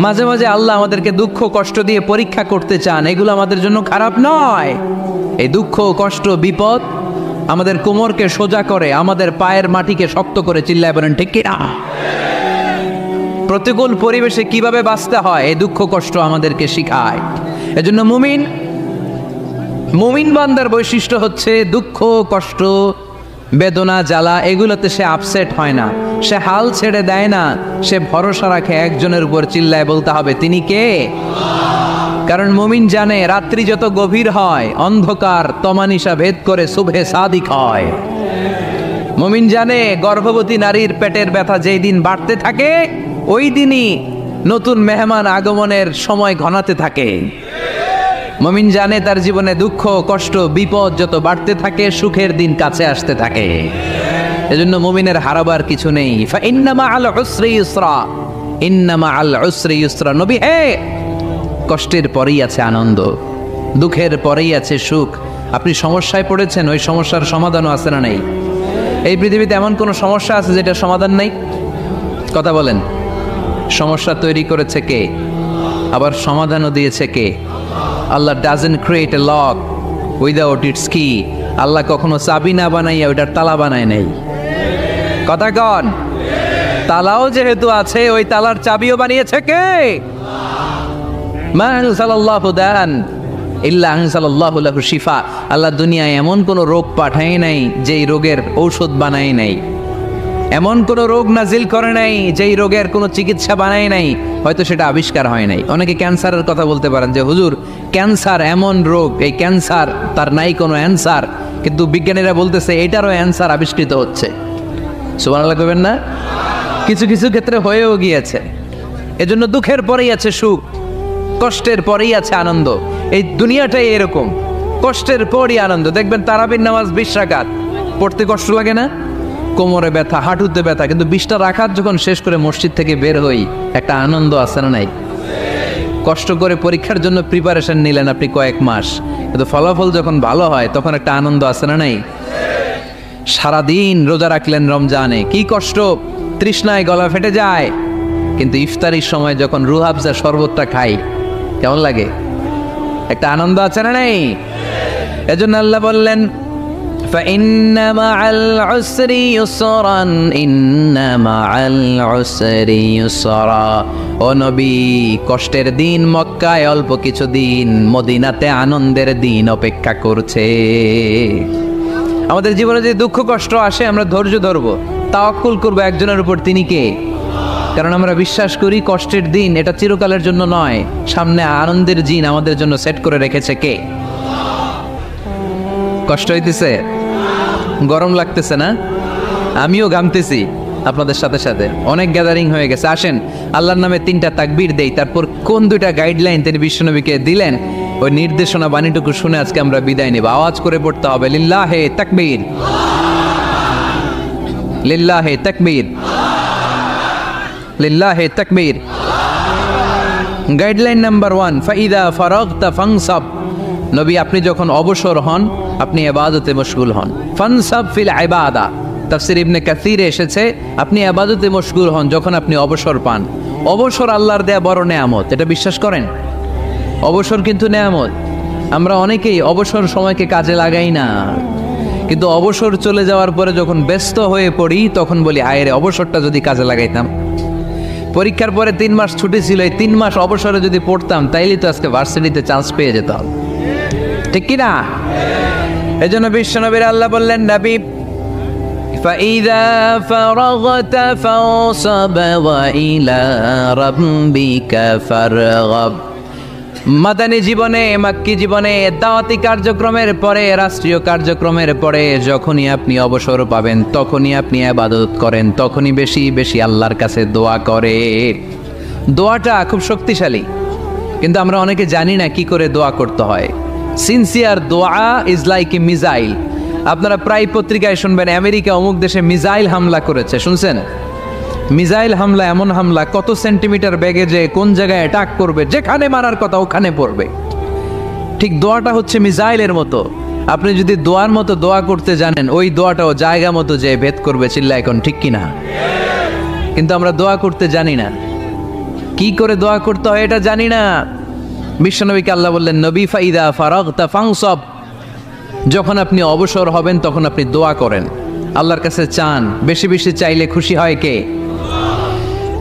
মাঝে মাঝে আল্লাহ আমাদেরকে দুঃখ কষ্ট দিয়ে পরীক্ষা করতে চান, এগুলো আমাদের জন্য খারাপ নয়। এই দুঃখ কষ্ট বিপদ আমাদের কোমরকে সোজা করে, আমাদের পায়ের মাটিকে শক্ত করে, চিল্লায় বলেন ঠিক কিনা? প্রতিকূল পরিবেশে কিভাবে বাঁচতে হয় এই দুঃখ কষ্ট আমাদেরকে শিখায়। এজন্য মুমিন বান্দার বৈশিষ্ট্য হচ্ছে দুঃখ কষ্ট বেদনা জ্বালা এগুলোতে সে আপসেট হয় না, সে হাল ছেড়ে দেয় না, সে ভরসা রাখে একজনের উপর, চিল্লায় বলতে হবে তিনি কে? কারণ মুমিন জানে রাত্রি যত গভীর হয় অন্ধকার তমানিসা ভেদ করে সুবহে সাদিক হয়। মুমিন জানে গর্ভবতী নারীর পেটের ব্যথা যেই দিন বাড়তে থাকে ওই দিনই নতুন মেহমান আগমনের সময় ঘনাতে থাকে। মুমিন জানে তার জীবনে দুঃখ কষ্ট বিপদ যত বাড়তে থাকে সুখের দিন কাছে আসতে থাকে। এজন্য মুমিনের হারাবার কিছু নেই। ফাইন্না মাআল উসরি ইউসরা, ইন্না মাআল উসরি ইউসরা। নবী হে, কষ্টের পরেই আছে আনন্দ, দুঃখের পরেই আছে সুখ। আপনি সমস্যায় পড়েছেন, ওই সমস্যার সমাধানও আছে না নাই? এই পৃথিবীতে এমন কোনো সমস্যা আছে যেটা সমাধান নাই? কথা বলেন। সমস্যা তৈরি করেছে কে? আবার সমাধানও দিয়েছে কে? Allah doesn't create a lock without its key. Allah কখনো চাবি না বানাইয়া ওইটার তালা বানায় নাই। কথা কন। তালাও যেহেতু আছে ওই তালার চাবিও বানিয়েছে কে? মা আনজালাল্লাহু দান ইল্লা আনজালাল্লাহু লাহু শিফা। আল্লাহ দুনিয়ায় এমন কোনো রোগ পাঠায় নাই যেই রোগের ঔষধ বানায় নাই, এমন কোনো রোগ নাজিল করে নাই যেই রোগের কোনো চিকিৎসা বানায় নাই, হয়তো সেটা আবিষ্কার হয় নাই। অনেকে ক্যান্সারের কথা বলতে পারেন যে হুজুর ক্যান্সার এমন রোগ, এই ক্যান্সার তার নাই কোনো অ্যান্সার, কিন্তু বিজ্ঞানীরা বলতেছে এটারও অ্যান্সার আবিষ্কৃত হচ্ছে। সুবহানাল্লাহ কইবেন না? কিছু কিছু ক্ষেত্রে হয়েও গিয়েছে। এজন্য দুঃখের পরেই আছে সুখ, কষ্টের পরেই আছে আনন্দ। এই দুনিয়াটাই এরকম, কষ্টের পরই আনন্দ। দেখবেন তারাবির নামাজ 20 রাকাত পড়তে কষ্ট লাগে না? কোমরে ব্যথা, হাঁটুতে ব্যথা, কিন্তু 20টা রাকাত যখন শেষ করে মসজিদ থেকে বের হই একটা আনন্দ আছে না নাই? কষ্ট করে পরীক্ষার জন্য প্রিপারেশন নিলেন আপনি কয়েক মাস, কিন্তু ফলাফল যখন ভালো হয় তখন একটা আনন্দ আছে না নাই? সারাদিন রোজা রাখলেন রমজানে, কি কষ্ট, তৃষ্ণায় গলা ফেটে যায়, কিন্তু ইফতারির সময় যখন রুহ আফজা শরবতটা খাই কেমন লাগে? একটা আনন্দ আছে না নাই? এজন্য আল্লাহ বললেন فإن مع العسر يسرا إن مع العسر يسرا। ও নবী, কষ্টের দিন মক্কায় অল্প কিছু দিন, মদিনাতে আনন্দের দিন অপেক্ষা করছে। আমাদের জীবনে যে দুঃখ কষ্ট আসে আমরা ধৈর্য ধরবো, তাওয়াক্কুল করবো একজনের উপর, তিনি কে? কারণ আমরা বিশ্বাস করি কষ্টের দিন এটা চিরকালের জন্য নয়, সামনে আনন্দের দিন আমাদের জন্য সেট করে রেখেছে কে? কষ্ট হইতেছে, গরম লাগতেছে না? আমিও ঘামতেছি আপনাদের সাথে সাথে, অনেক গ্যাদারিং হয়ে গেছে। আসেন আল্লাহর নামে 3টা তাকবীর দেই, তারপর কোন 2টা গাইডলাইন তিনি বিশ্বনবীকে দিলেন ওই নির্দেশনা বাণীটুকু শুনে আজকে আমরা বিদায় নেব। আওয়াজ করে পড়তে হবে লিল্লাহে তাকবীর, লিল্লাহে তাকবীর, লিল্লাহে তাকবীর। গাইডলাইন নাম্বার 1, ফাইদা ফারাগতা ফানসাব। নবী আপনি যখন অবসর হন আপনি ইবাদতে মশগুল হন। ফানসাব ফিল ইবাদা, তাফসীর ইবনে কাসিরে এসেছে আপনি ইবাদতে মশগুল হন যখন আপনি অবসর পান। অবসর আল্লাহর দেয়া বড় নেয়ামত, এটা বিশ্বাস করেন? অবসর কিন্তু নেয়ামত। আমরা অনেকেই অবসর সময়কে কাজে লাগাই না, কিন্তু অবসর চলে যাওয়ার পরে যখন ব্যস্ত হয়ে পড়ি তখন বলি হায় রে, অবসরটা যদি কাজে লাগাইতাম। পরীক্ষার পরে 3 মাস ছুটি ছিল, এই 3 মাস অবসরে যদি পড়তাম তাইলে তো আজকে ভার্সিটিতে চান্স পেয়ে যেতাম, ঠিক কি না? এজন্য বিশ্বনবীর আল্লাহ বললেন নবী ফাইদা ফারাগতা ফানসাব ওয়া ইলা রাব্বিকা ফারগাব। মাদানী জীবনে, মাক্কি জীবনে, দাওয়াতি কার্যক্রমের পরে, রাষ্ট্রীয় কার্যক্রমের পরে যখনই আপনি অবসর পাবেন তখনই আপনি ইবাদত করেন, তখনই বেশি বেশি আল্লাহর কাছে দোয়া করে। দোয়াটা খুব শক্তিশালী, কিন্তু আমরা অনেকে জানি না কি করে দোয়া করতে হয়। সিনসিয়ার দোয়া ইজ লাইক এ মিসাইল। আপনারা প্রায় পত্রিকায় শুনবেন আমেরিকা অমুক দেশে মিসাইল হামলা করেছে, শুনছেন? মিসাইল হামলা এমন হামলা কত সেন্টিমিটার বেগে যে কোন জায়গায় অ্যাটাক করবে, যেখানে মারার কথা ওখানে পড়বে। ঠিক দোয়াটা হচ্ছে মিসাইলের মতো। আপনি যদি দোয়ার মতো দোয়া করতে জানেন ওই দোয়াটাও জায়গা মতো যে ভেদ করবে, চিল্লা এখন ঠিক কিনা? কিন্তু আমরা দোয়া করতে জানি না। কি করে দোয়া করতে হয় এটা জানি না। বিশ্বনবীকে আল্লাহ বললেন, নবী ফাইদা ফারাগতা ফানসব, যখন আপনি অবসর হবেন তখন আপনি দোয়া করেন, আল্লাহর কাছে চান। বেশি বেশি চাইলে খুশি হয় কে?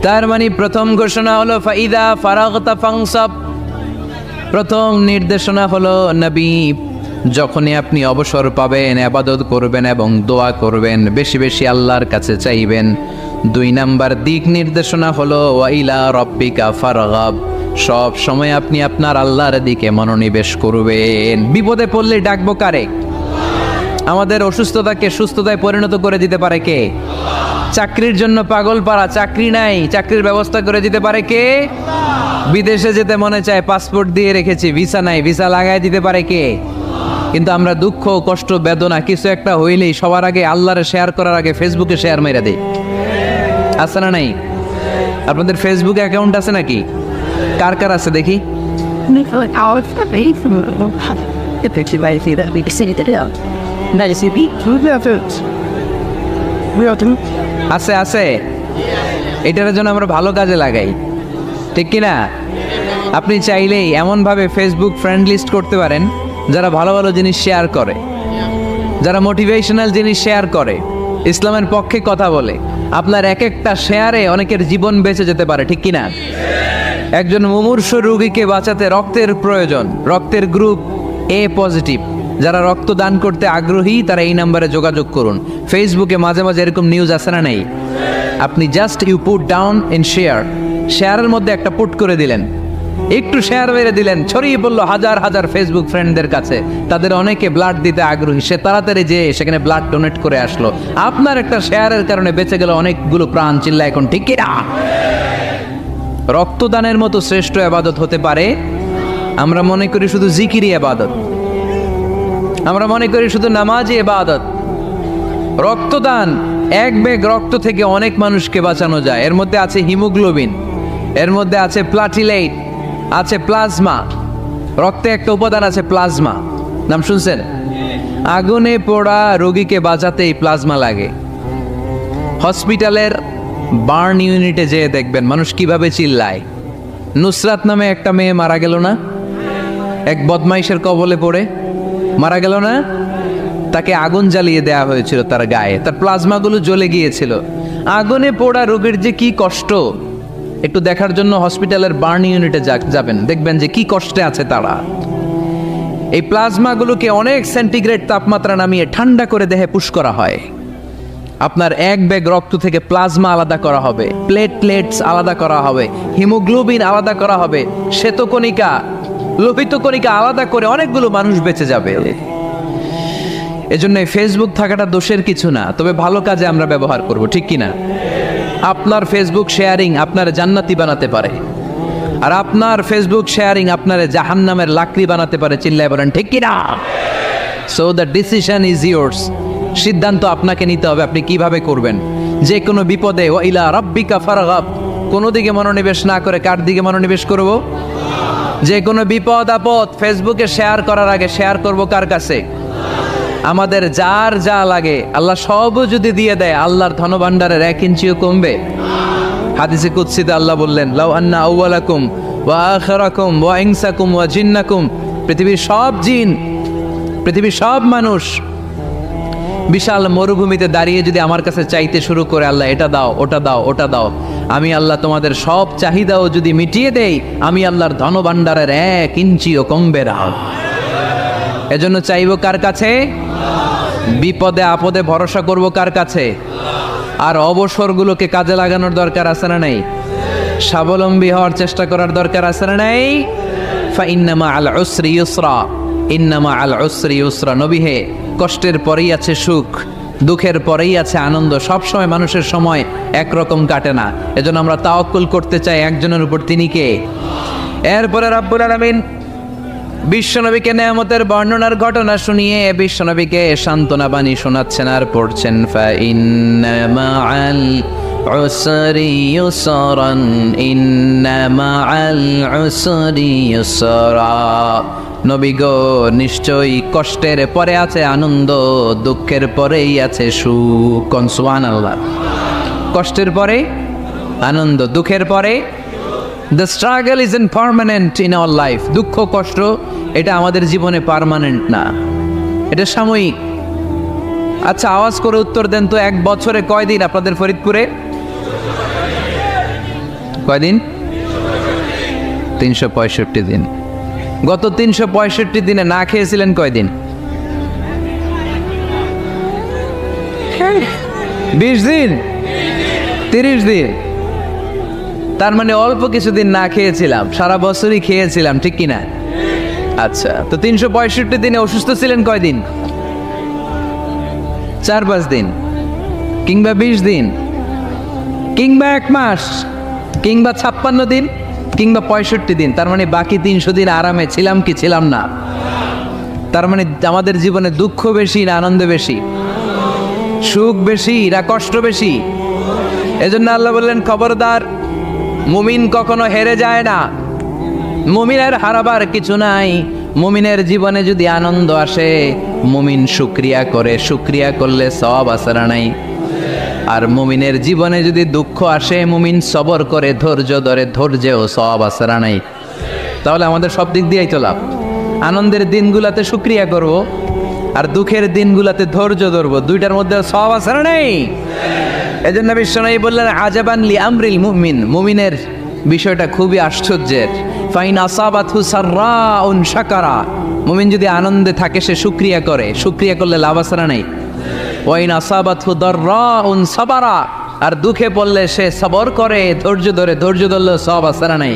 তার মানে প্রথম ঘোষণা হলো ফাইদা ফারাগতা ফানসব, প্রথম নির্দেশনা হলো নবী যখনই আপনি অবসর পাবেন ইবাদত করবেন এবং দোয়া করবেন, বেশি বেশি আল্লাহর কাছে চাইবেন। 2 নাম্বার দিক নির্দেশনা হলো ওয়াইলা রব্বিকা ফারগাব, সব সময় আপনি আপনার আল্লাহর দিকে মনোনিবেশ করবেন। বিপদে পড়লে ডাকবো কারে? আমাদের অসুস্থতাকে সুস্থতায় পরিণত করে দিতে পারে কে? চাকরির জন্য পাগল পারা, চাকরি নাই, চাকরির ব্যবস্থা করে দিতে পারে কে? বিদেশে যেতে মনে চায়, পাসপোর্ট দিয়ে রেখেছি, ভিসা নাই, ভিসা লাগাই দিতে পারে কে? কিন্তু আমরা দুঃখ কষ্ট বেদনা কিছু একটা হইলেই সবার আগে আল্লাহরে শেয়ার করার আগে ফেসবুকে শেয়ার মেরে দেই। আছে না নাই? আপনাদের ফেসবুক অ্যাকাউন্ট আছে নাকি? কার কার আছে দেখি? আছে আছে, এটার জন্য আমরা ভালো কাজে লাগাই, ঠিক কিনা? আপনি চাইলেই এমনভাবে ফেসবুক ফ্রেন্ড লিস্ট করতে পারেন যারা ভালো ভালো জিনিস শেয়ার করে, যারা মোটিভেশনাল জিনিস শেয়ার করে, ইসলামের পক্ষে কথা বলে। আপনার এক একটা শেয়ারে অনেকের জীবন বেঁচে যেতে পারে, ঠিক কিনা? একজন মুমূর্ষ রোগীকে বাঁচাতে রক্তের প্রয়োজন, রক্তের গ্রুপ এ পজিটিভ, যারা রক্ত দান করতে আগ্রহী তারা এই নাম্বারে যোগাযোগ করুন। ফেসবুকে মাঝে মাঝে এরকম নিউজ আসে না নেই? আপনি just you put down in share, শেয়ারের মধ্যে একটা পুট করে দিলেন, একটু শেয়ার মেরে দিলেন, ছড়িয়ে পড়লো হাজার হাজার ফেসবুক ফ্রেন্ডদের কাছে। তাদের অনেকে ব্লাড দিতে আগ্রহী, সে তাড়াতাড়ি যেয়ে সেখানে ব্লাড ডোনেট করে আসলো। আপনার একটা শেয়ারের কারণে বেঁচে গেল অনেকগুলো প্রাণ। চিল্লা এখন ঠিক কিনা? রক্তদানের মতো শ্রেষ্ঠ ইবাদত হতে পারে? আমরা মনে করি শুধু জিকিরি ইবাদত, আমরা মনে করি শুধু নামাজি ইবাদত। রক্তদান, এক ব্যাগ রক্ত থেকে অনেক মানুষকে বাঁচানো যায়। এর মধ্যে আছে হিমোগ্লোবিন, এর মধ্যে আছে প্লাটিলেট, আছে প্লাজমা। রক্তে একটা উপাদান আছে প্লাজমা, নাম শুনছেন? আগুনে পোড়া রোগীকে বাঁচাতে এই প্লাজমা লাগে। হসপিটালের বার্ন ইউনিটে যেয়ে দেখবেন মানুষ কিভাবে চিল্লায়। নুসরাত নামে একটা মেয়ে মারা গেল না? এক বদমাইশের কবলে পড়ে মারা গেল না? তাকে আগুন জ্বালিয়ে দেওয়া হয়েছিল তার গায়ে, তার প্লাজমাগুলো জ্বলে গিয়েছিল। আগুনে পোড়া রোগীর যে কি কষ্ট, একটু দেখার জন্য হসপিটালের বার্ন ইউনিটে যাবেন, দেখবেন যে কি কষ্টে আছে তারা। এই প্লাজমাগুলোকে অনেক সেন্টিগ্রেড তাপমাত্রা নামিয়ে ঠান্ডা করে দেহে পুশ করা হয়। আপনার এক ব্যাগ রক্ত থেকে প্লাজমা আলাদা করা হবে, প্লেটলেটস আলাদা করা হবে, হিমোগ্লোবিন আলাদা করা হবে, শ্বেতকণিকা, লোহিত কণিকা আলাদা করে অনেকগুলো মানুষ বেঁচে যাবে। এজন্য ফেসবুক থাকাটা দোষের কিছু না, তবে ভালো কাজে আমরা ব্যবহার করব, ঠিক কিনা? আপনার ফেসবুক শেয়ারিং আপনার জান্নাতি বানাতে পারে, আর আপনার ফেসবুক শেয়ারিং আপনার জাহান্নামের লাকড়ি বানাতে পারে। চিল্লায় বলেন ঠিক কিনা? So the decision is yours, সিদ্ধান্ত আপনাকে নিতে হবে আপনি কিভাবে করবেন। যে কোনো বিপদে ওয়াইলা রাব্বিকা ফারগাব, কোনো দিকে মনোনিবেশ না করে কার দিকে মনোনিবেশ করব? যে কোনো বিপদ আপদ ফেসবুকে শেয়ার করার আগে শেয়ার করব কার কাছে? আমাদের যার যা লাগে আল্লাহ সবও যদি দিয়ে দেয়, আল্লাহর ধনভাণ্ডারের 1 ইঞ্চিও কমবে? হাদিসে কুদসিতে আল্লাহ বললেন, লাউ আন্না আউওয়ালাকুম ওয়া আখিরাকুম ওয়া ইনসাকুম ওয়া জিন্নাকুম, পৃথিবীর সব জিন, পৃথিবীর সব মানুষ বিশাল মরুভূমিতে দাঁড়িয়ে যদি আমার কাছে চাইতে শুরু করে, আল্লাহ এটা দাও, ওটা দাও, ওটা দাও, আমি আল্লাহ তোমাদের সব চাহিদাও যদি মিটিয়ে দেই, আমি আল্লাহর ধনভাণ্ডারের 1 ইঞ্চিও কমবে না। এজন্য চাইব কার কাছে? বিপদে আপদে ভরসা করব কার কাছে? আর অবসরগুলোকে কাজে লাগানোর দরকার আছে না নাই? স্বাবলম্বী হওয়ার চেষ্টা করার দরকার আছে না নাই? ফাইন্না মাআল উসরি ইউসরা, ইন্না মাআল উসরি ইউসরা। নবী হে, কষ্টের পরেই আছে সুখ, দুঃখের পরেই আছে আনন্দ। সবসময় মানুষের সময় একরকম কাটে না। এজন্য আমরা তাওয়াক্কুল করতে চাই একজনের উপর, তিনি কে? এরপরে রাব্বুল আলামিন বিশ্বনবীকে নেয়ামতের বর্ণনার ঘটনা শুনিয়ে বিশ্বনবীকে সান্ত্বনা বাণী শোনাচ্ছেন আর পড়ছেন, ফাইন্না মাআল উসরি ইউসরান, ইন্না মাআল উসরি ইউসরা। নবী গো, নিশ্চয়ই কষ্টের পরে আছে আনন্দ, দুঃখের পরেই আছে সুখ। সুবহানাল্লাহ। কষ্টের পরে আনন্দ, দুঃখের পরে the struggle is in permanent in our life. দুঃখ কষ্ট এটা আমাদের জীবনে পার্মানেন্ট না, এটা সাময়িক। আচ্ছা, আওয়াজ করে উত্তর দেন তো, এক বছরে কয়দিন আপনাদের ফরিদপুরে? কয়দিন? 365 দিন। গত 365 দিনে না খেয়েছিলেন কয়দিন? 20 দিন, 30 দিন। তার মানে অল্প কিছুদিন না খেয়েছিলাম, সারা বছরই খেয়েছিলাম, ঠিক কিনা? আচ্ছা, তো 365 দিনে অসুস্থ ছিলেন কয়দিন? 4-5 দিন, কিংবা 20 দিন, কিংবা 1 মাস, কিংবা 56 দিন, কিংবা 65 দিন। তার মানে বাকি 300 দিন আরামে ছিলাম কি ছিলাম না? তার মানে আমাদের জীবনে দুঃখ বেশি না আনন্দ বেশি? সুখ বেশি না কষ্ট বেশি? এজন্য আল্লাহ বললেন, খবরদার, মুমিন কখনো হেরে যায় না। মুমিনের হারাবার কিছু নাই। মুমিনের জীবনে যদি আনন্দ আসে, মুমিন শুকরিয়া করে, শুকরিয়া করলে সওয়াব আছে না নাই? আর মুমিনের জীবনে যদি দুঃখ আসে, মুমিন সবর করে, ধৈর্য ধরে, ধৈর্যেও সওয়াব আছে না নাই? তাহলে আমাদের সব দিক দিয়েই তো লাভ। আনন্দের দিনগুলাতে শুকরিয়া করব, আর দুঃখের দিনগুলাতে ধৈর্য ধরবো, দুইটার মধ্যে সওয়াব আছে না নাই? এজন্য বিশ্বনবী বললেন, আজাবান লি আমরিল মুমিন, মুমিনের বিষয়টা খুবই আশ্চর্যের। ফাইন আসাবাতহু সাররাউন শাকারা, মুমিন যদি আনন্দে থাকে সে শুকরিয়া করে, শুকরিয়া করলে লাভ আছে না নাই? ওয়াইন আসাবাতহু দাররাউন সাবারা, আর দুঃখে পড়লে সে সবর করে, ধৈর্য ধরে, ধৈর্য ধরলে সওয়াব আছে না নাই?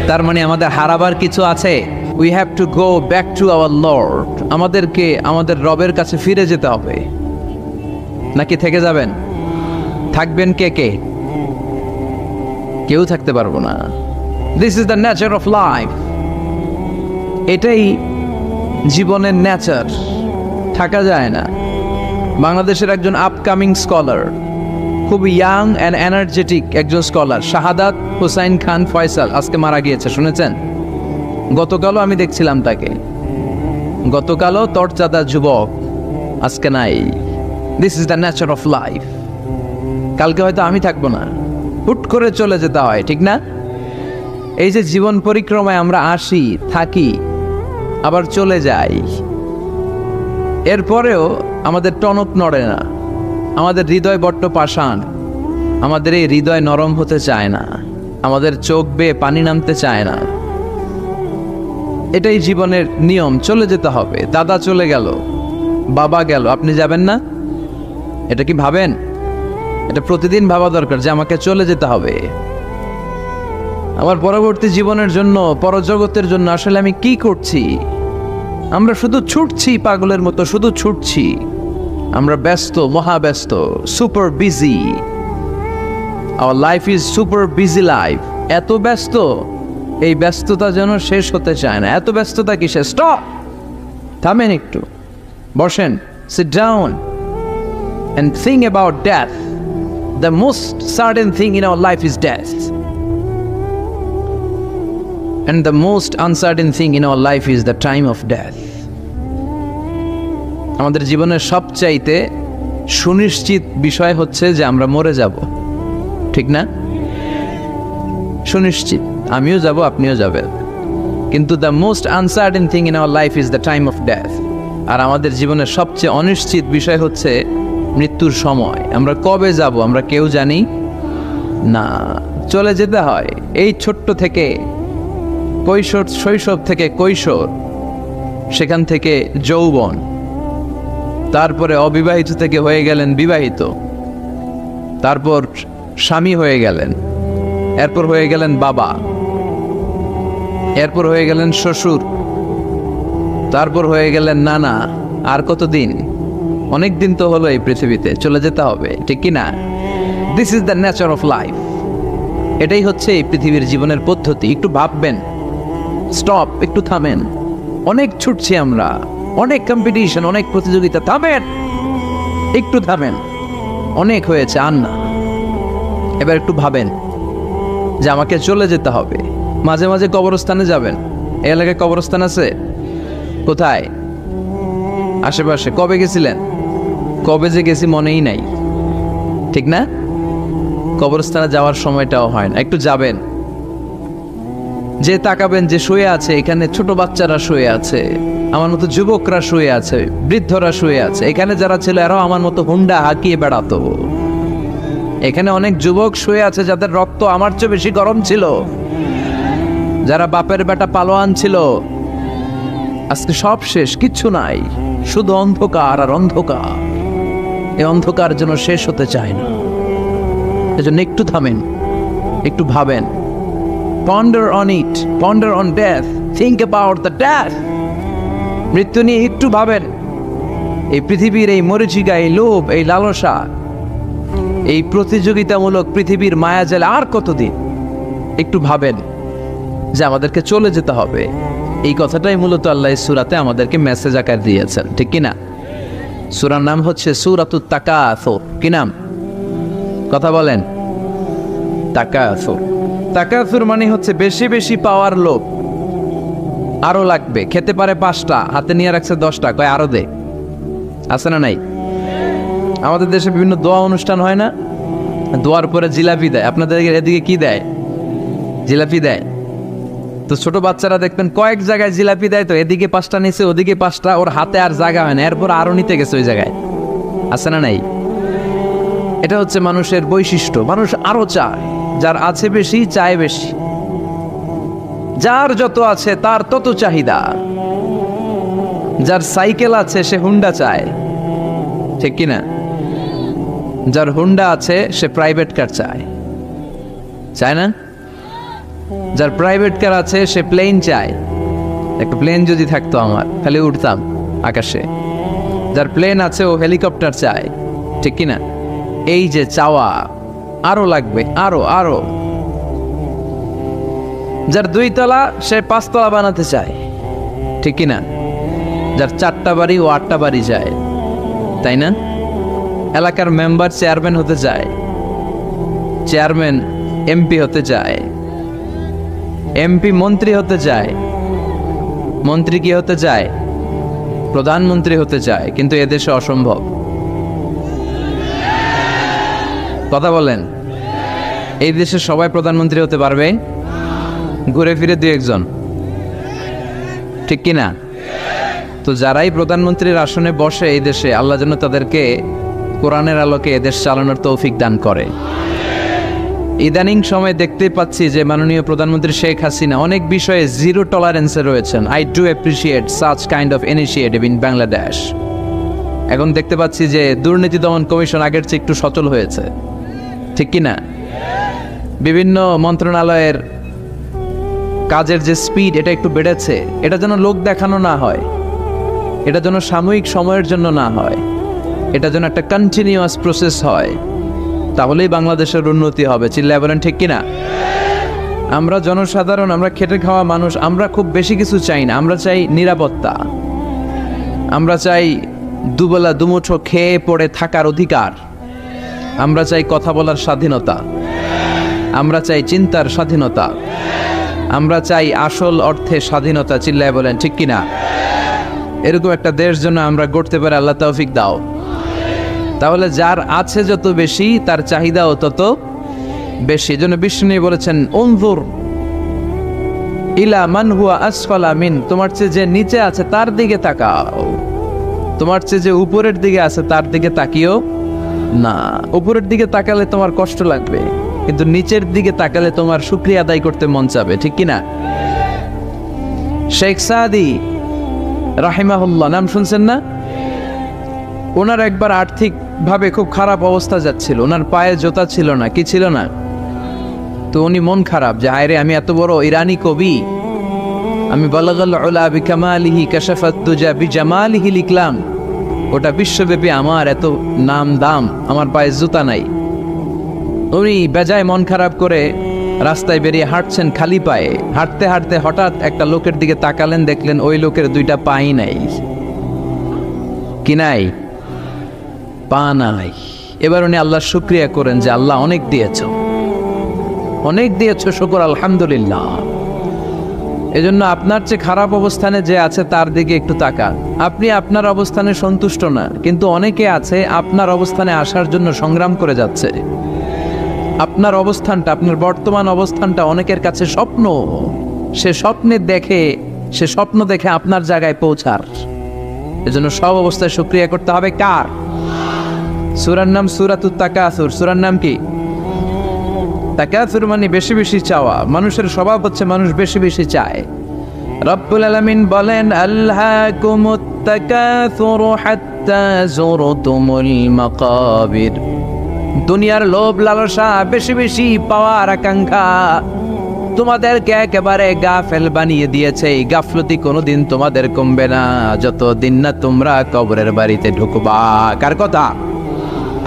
তার মানে আমাদের হারাবার কিছু আছে। We have to go back to our Lord. আমাদেরকে আমাদের রবের কাছে ফিরে যেতে হবে। নাকি থেকে যাবেন? থাকবেন কে কে? কেউ থাকতে পারবো না। This is the nature of life. এটাই জীবনের নেচার, থাকা যায় না। বাংলাদেশের একজন আপকামিং স্কলার, খুব ইয়াং অ্যান্ড এনার্জেটিক একজন স্কলার, শাহাদাত হুসাইন খান ফয়সাল, আজকে মারা গিয়েছে, শুনেছেন? গতকালও আমি দেখছিলাম তাকে, গতকালও তরচাদা যুবক, আজকে নাই। This is the nature of life. কালকে হয়তো আমি থাকবো না, হুট করে চলে যেতে হয়, ঠিক না? এই যে জীবন পরিক্রমায় আমরা আসি, থাকি, আবার চলে যাই, এরপরেও আমাদের টনক নড়ে না। আমাদের হৃদয় বড্ড পাষাণ, আমাদের এই হৃদয় নরম হতে চায় না, আমাদের চোখ বেয়ে পানি নামতে চায় না। এটাই জীবনের নিয়ম, চলে যেতে হবে। দাদা চলে গেল, বাবা গেল, আপনি যাবেন না? এটা কি ভাবেন? এটা প্রতিদিন ভাবা দরকার যে আমাকে চলে যেতে হবে। আমার পরবর্তী জীবনের জন্য, পরজগতের জন্য আসলে আমি কি করছি? আমরা শুধু ছুটছি, পাগলের মতো শুধু ছুটছি। আমরা ব্যস্ত, মহাব্যস্ত, super busy. Our life is super busy life. এত ব্যস্ত, এই ব্যস্ততা যেন শেষ হতে চায় না। এত ব্যস্ততা কিসে? স্টপ, থামেন একটু, বসেন, sit down and think about death. The most certain thing in our life is death, and the most uncertain thing in our life is the time of death. আমাদের জীবনের সবচাইতে সুনিশ্চিত বিষয় হচ্ছে যে আমরা মরে যাব, ঠিক না? সুনিশ্চিত, আমিও যাব, আপনিও যাবেন। কিন্তু the most uncertain thing in our life is the time of death. আর আমাদের জীবনের সবচেয়ে অনিশ্চিত বিষয় হচ্ছে মৃত্যুর সময়। আমরা কবে যাব আমরা কেউ জানি না। চলে যেতে হয় এই ছোট্ট থেকে, কৈশোর, শৈশব থেকে কৈশোর, সেখান থেকে যৌবন, তারপরে অবিবাহিত থেকে হয়ে গেলেন বিবাহিত, তারপর স্বামী হয়ে গেলেন, এরপর হয়ে গেলেন বাবা, এরপর হয়ে গেলেন শ্বশুর, তারপর হয়ে গেলেন নানা। আর কতদিন? অনেক দিন তো হলো এই পৃথিবীতে, চলে যেতে হবে, ঠিক কি না? This is the nature of life. এটাই হচ্ছে এই পৃথিবীর জীবনের পদ্ধতি। একটু ভাববেন, স্টপ, একটু থামেন। অনেক ছুটছি আমরা, অনেক কম্পিটিশন, অনেক প্রতিযোগিতা, থামেন, একটু থামেন, অনেক হয়েছে, আর না। এবার একটু ভাবেন যে আমাকে চলে যেতে হবে। মাঝে মাঝে কবরস্থানে যাবেন। এই এলাকায় কবরস্থান আছে? কোথায়? আশেপাশে। কবে গেছিলেন? কবে যে গেছি মনেই নাই, ঠিক না? কবরস্থানে যাওয়ার সময়টাও হয় না। একটু যাবেন, যে তাকাবেন যে শুয়ে আছে, এখানে ছোট বাচ্চারা শুয়ে আছে, আমার মতো যুবকরা শুয়ে আছে, বৃদ্ধরা শুয়ে আছে। এখানে যারা ছিল এরাও আমার মতো হুন্ডা হাঁকিয়ে বেড়াতো। এখানে অনেক যুবক শুয়ে আছে যাদের রক্ত আমার চেয়ে বেশি গরম ছিল, যারা বাপের বেটা পালোয়ান ছিল। আজকে সব শেষ, কিচ্ছু নাই, শুধু অন্ধকার আর অন্ধকার। এই অন্ধকার যেন শেষ হতে চায় না। এজন্য একটু থামেন, একটু ভাবেন। Ponder on it, ponder on death, think about the death. মৃত্যু নিয়ে একটু ভাবেন। এই পৃথিবীর এই মরিচিকা, এই লোভ, এই লালসা, এই প্রতিযোগিতামূলক পৃথিবীর মায়াজালে আর কতদিন? একটু ভাবেন যে আমাদেরকে চলে যেতে হবে। এই কথাটাই মূলত আল্লাহ সূরাতে আমাদেরকে মেসেজ আকার দিয়েছেন, ঠিক কিনা? সূরার নাম হচ্ছে সূরাতুত তাকাসুর। কি নাম? কথা বলেন। তাকাসুর। তাকাসুর মানে হচ্ছে বেশি বেশি পাওয়ার লোভ। আরো লাগবে, খেতে পারে 5টা, হাতে নিয়ে রাখছে 10টা, কয় আরো দে। আছে না নাই? আমাদের দেশে বিভিন্ন দোয়া অনুষ্ঠান হয় না, দোয়ার পরে জিলাপি দেয়। আপনাদের এদিকে কি দেয়? জিলাপি দেয়। তো ছোট বাচ্চারা দেখবেন কয়েক জায়গায় জিলাপি দেয়, তো এদিকে 5টা নিচে, ওদিকে 5টা, ওর হাতে আর জায়গা হয় না, এরপর আরো নিতে গেছে ওই জায়গায়। আছে না নাই? এটা হচ্ছে মানুষের বৈশিষ্ট্য। মানুষ আরো চায়, যার আছে বেশি চায় বেশি। যার যত আছে তার তত চাহিদা। যার সাইকেল আছে সে হুন্ডা চায়, ঠিক কিনা? যার হুন্ডা আছে সে প্রাইভেট কার চায়, চায় না? যার প্রাইভেট কার আছে সে প্লেন চায়। একটা প্লেন যদি থাকতো আমার, খালি উঠতাম আকাশে। যার প্লেন আছে ও হেলিকপ্টার চায়, ঠিক কিনা? এই যে চাওয়া, আরো লাগবে, আরো আরো। যার 2 তলা সে 5 তলা বানাতে চায়, ঠিক কিনা? যার 4টা বাড়ি ও 8টা বাড়ি চায়, তাই না? এলাকার মেম্বার চেয়ারম্যান হতে চায়, চেয়ারম্যান এমপি হতে চায়, এমপি মন্ত্রী হতে চায়, মন্ত্রী কি হতে চায়? প্রধানমন্ত্রী হতে চায়। কিন্তু এদেশে অসম্ভব। কথা বলেন। এই দেশে সবাই প্রধানমন্ত্রী হতে পারবে? ঘুরে ফিরে 2 একজন, ঠিক কিনা? তো যারাই প্রধানমন্ত্রীর আসনে বসে এই দেশে, আল্লাহ যেন তাদেরকে কোরআনের আলোকে এদেশ চালানোর তৌফিক দান করে। ইদানিং সময় দেখতে পাচ্ছি যে মাননীয় প্রধানমন্ত্রী শেখ হাসিনা অনেক বিষয়ে জিরো টলারেন্সে রয়েছেন। I do appreciate such kind of initiative in Bangladesh. এখন দেখতে পাচ্ছি যে দুর্নীতি দমন কমিশন আগের চেয়ে একটু সচল হয়েছে, ঠিক কিনা? বিভিন্ন মন্ত্রণালয়ের কাজের যে স্পিড, এটা একটু বেড়েছে। এটা যেন লোক দেখানো না হয়, এটা যেন সাময়িক সময়ের জন্য না হয়, এটা যেন একটা কন্টিনিউয়াস প্রসেস হয়। তাহলেই বাংলাদেশের উন্নতি হবে। চিল্লায় বলেন, ঠিক কিনা? আমরা জনসাধারণ, আমরা খেটে খাওয়া মানুষ, আমরা খুব বেশি কিছু চাই না। আমরা চাই নিরাপত্তা, আমরা চাই দুবেলা দুমুঠো খেয়ে পড়ে থাকার অধিকার, আমরা চাই কথা বলার স্বাধীনতা, আমরা চাই চিন্তার স্বাধীনতা, আমরা চাই আসল অর্থে স্বাধীনতা। চিল্লায় বলেন, ঠিক কিনা? এরকম একটা দেশ যেন আমরা গড়তে পারি, আল্লাহ তৌফিক দাও। তাহলে যার আছে যত বেশি, তার চাহিদাও তত বেশি। এই জন্য বিষ্ণু বলেছেন, উনজুর ইলা মান হুয়া আসফালা মিন, তোমার চেয়ে যে নিচে আছে তার দিকে তাকাও, তোমার চেয়ে যে উপরের দিকে আছে তার দিকে তাকিও না। উপরের দিকে তাকালে তোমার কষ্ট লাগবে, কিন্তু নিচের দিকে তাকালে তোমার শুকরিয়া আদায় করতে মন চাবে, ঠিক কিনা? শেখ সাদি রাহিমাহুল্লাহ নাম শুনছেন না? ওনার একবার আর্থিক ভাবে খুব খারাপ অবস্থা যাচ্ছিল, ওনার পায়ে জোতা ছিল না, কি ছিল না। তো উনি মন খারাপ যে হায়রে, আমি এত বড় ইরানি কবি, আমি বালাগাল উলা বিকামালিহি কাশাফাত দুজা বিজামালিহি লিখলাম, ওটা বিশ্বব্যাপী আমার এত নাম দাম, আমার পায়ে জুতা নাই। উনি বেজায় মন খারাপ করে রাস্তায় বেরিয়ে হাঁটছেন খালি পায়ে। হাঁটতে হাঁটতে হঠাৎ একটা লোকের দিকে তাকালেন, দেখলেন ওই লোকের 2টা পাই নাই। কি নাই? পা নাই। এবার উনি আল্লাহর শুকরিয়া করেন যে আল্লাহ অনেক দিয়েছো, অনেক দিয়েছো, শুকর আলহামদুলিল্লাহ। এজন্য আপনার চেয়ে খারাপ অবস্থানে যে আছে তার দিকে একটু তাকান। আপনি আপনার অবস্থানে সন্তুষ্ট না, কিন্তু অনেকে আছে আপনার অবস্থানে আসার জন্য সংগ্রাম করে যাচ্ছে। আপনার অবস্থানটা, আপনার বর্তমান অবস্থানটা অনেকের কাছে স্বপ্ন, সে স্বপ্ন দেখে আপনার জায়গায় পৌঁছার। এজন্য সব অবস্থায় শুকরিয়া করতে হবে কার? সূরার নাম সূরাতুত তাকাসুর। সূরার নাম কি? তাকাসুর মানে বেশি বেশি চাওয়া। মানুষের স্বভাব হচ্ছে মানুষ বেশি বেশি চায়। রব্বুল আলামিন বলেন, আল্লাকুমুত তাকাসুর হাত্তা যুরতুমুল মাকাবির। দুনিয়ার লোভ লালসা, বেশি বেশি পাওয়ার আকাঙ্ক্ষা তোমাদেরকে একেবারে গাফেল বানিয়ে দিয়েছে। এই গাফলতি কোনোদিন তোমাদের কমবে না যতদিন না তোমরা কবরের বাড়িতে ঢুকবা। কার কথা?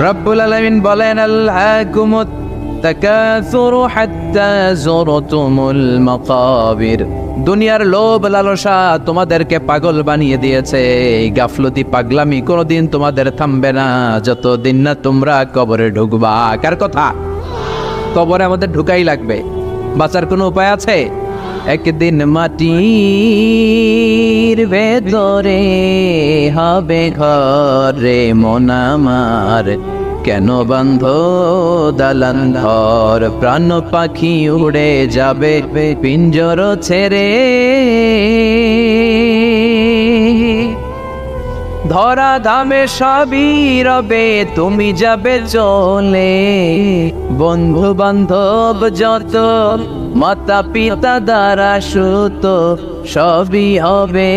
রব্বুল আলামিন বলেন, আল্লাকুমুত তাকাসুর হাত্তা যুরতুমুল মাকাবির। দুনিয়ার লোভ লালসা তোমাদেরকে পাগল বানিয়ে দিয়েছে। এই গাফলতি পাগলামি কোনোদিন তোমাদের থামবে না যতদিন না তোমরা কবরে ঢুকবা। কার কথা? কবরে আমাদের ঢুকাই লাগবে, বাঁচার কোনো উপায় আছে? একদিন মাটির ভেতরে হবে ঘর রে মন আমার, কেন বান্ধ দালান ঘর? প্রাণ পাখি উড়ে যাবে পিঞ্জর ছেড়ে, ধরা ধামে সবই রবে তুমি যাবে চলে। বন্ধু বান্ধব যত, মাতা পিতা দ্বারা সুত, সবই হবে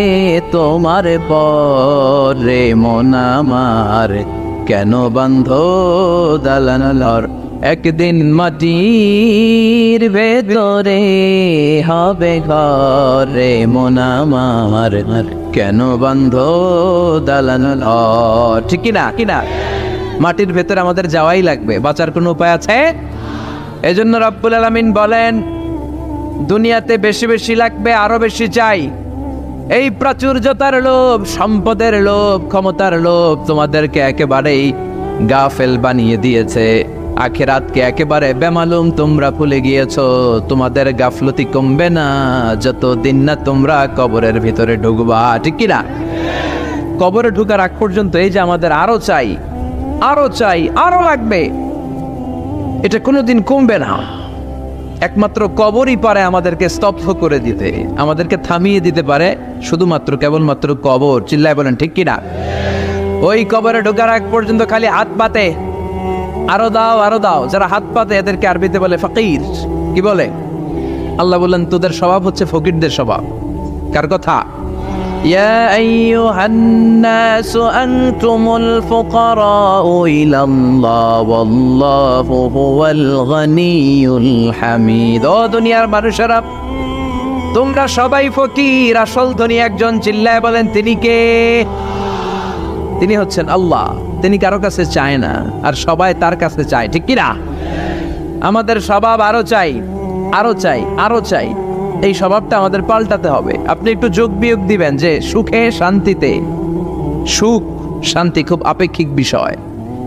তোমার পরে মন আমার, কেন বান্ধ দালান ঘর? একদিন মাটির ভেতরে হবে ঘরে মন আমার, কেন বান্ধ দালান ঘর? ঠিক কিনা? কিনা? মাটির ভেতরে আমাদের যাওয়াই লাগবে, বাঁচার কোনো উপায় আছে? এজন্য রব্বুল আলামিন বলেন, দুনিয়াতে বেশি বেশি লাগবে, আরো বেশি চাই। এই প্রাচুর্যতার লোভ, সম্পদের লোভ, ক্ষমতার লোভ তোমাদেরকে একেবারেই গাফেল বানিয়ে দিয়েছে। আখিরাতকে একেবারে বেমালুম তোমরা ভুলে গিয়েছো। তোমাদের গাফলতি কমবে না যতদিন না তোমরা কবরের ভিতরে ঢুকবা। ঠিক কিনা? কবরে ঢুকার আগ পর্যন্ত এই যে আমাদের আরো চাই, আরো চাই, আরো লাগবে, এটা কোনোদিন কমবে না। একমাত্র কবরই পারে আমাদেরকে স্তব্ধ করে দিতে, আমাদেরকে থামিয়ে দিতে পারে শুধুমাত্র কেবলমাত্র কবর। চিল্লায় বলেন ঠিক কিনা? ওই কবরে ঢোকার আগ পর্যন্ত খালি হাত পাতে, আরো দাও, আরো দাও। যারা হাত পাতে এদেরকে আরবিতে বলে ফকির। কি বলে? আল্লাহ বললেন, তোদের স্বভাব হচ্ছে ফকিরদের স্বভাব। কার কথা? ইয়া আইয়ুহান নাসু আনতুমুল ফুকারাউ ইলাল্লাহ ওয়াল্লাহু হুয়াল গনিয়ুল হামিদ। ও দুনিয়ার মানুষেরা, তোমরা সবাই ফকির, আসল ধনী একজন। চিল্লায় বলেন, তিনি কে? তিনি হচ্ছেন আল্লাহ। তিনি কারো কাছে চায় না, আর সবাই তার কাছে চায়। ঠিক কিনা? আমাদের স্বভাব আরো চাই, আরো চাই, আরো চাই। এই স্বভাবটা আমাদের পাল্টাতে হবে। আপনি একটু যোগ বিয়োগ দিবেন যে সুখে শান্তিতে, সুখ শান্তি খুব আপেক্ষিক বিষয়।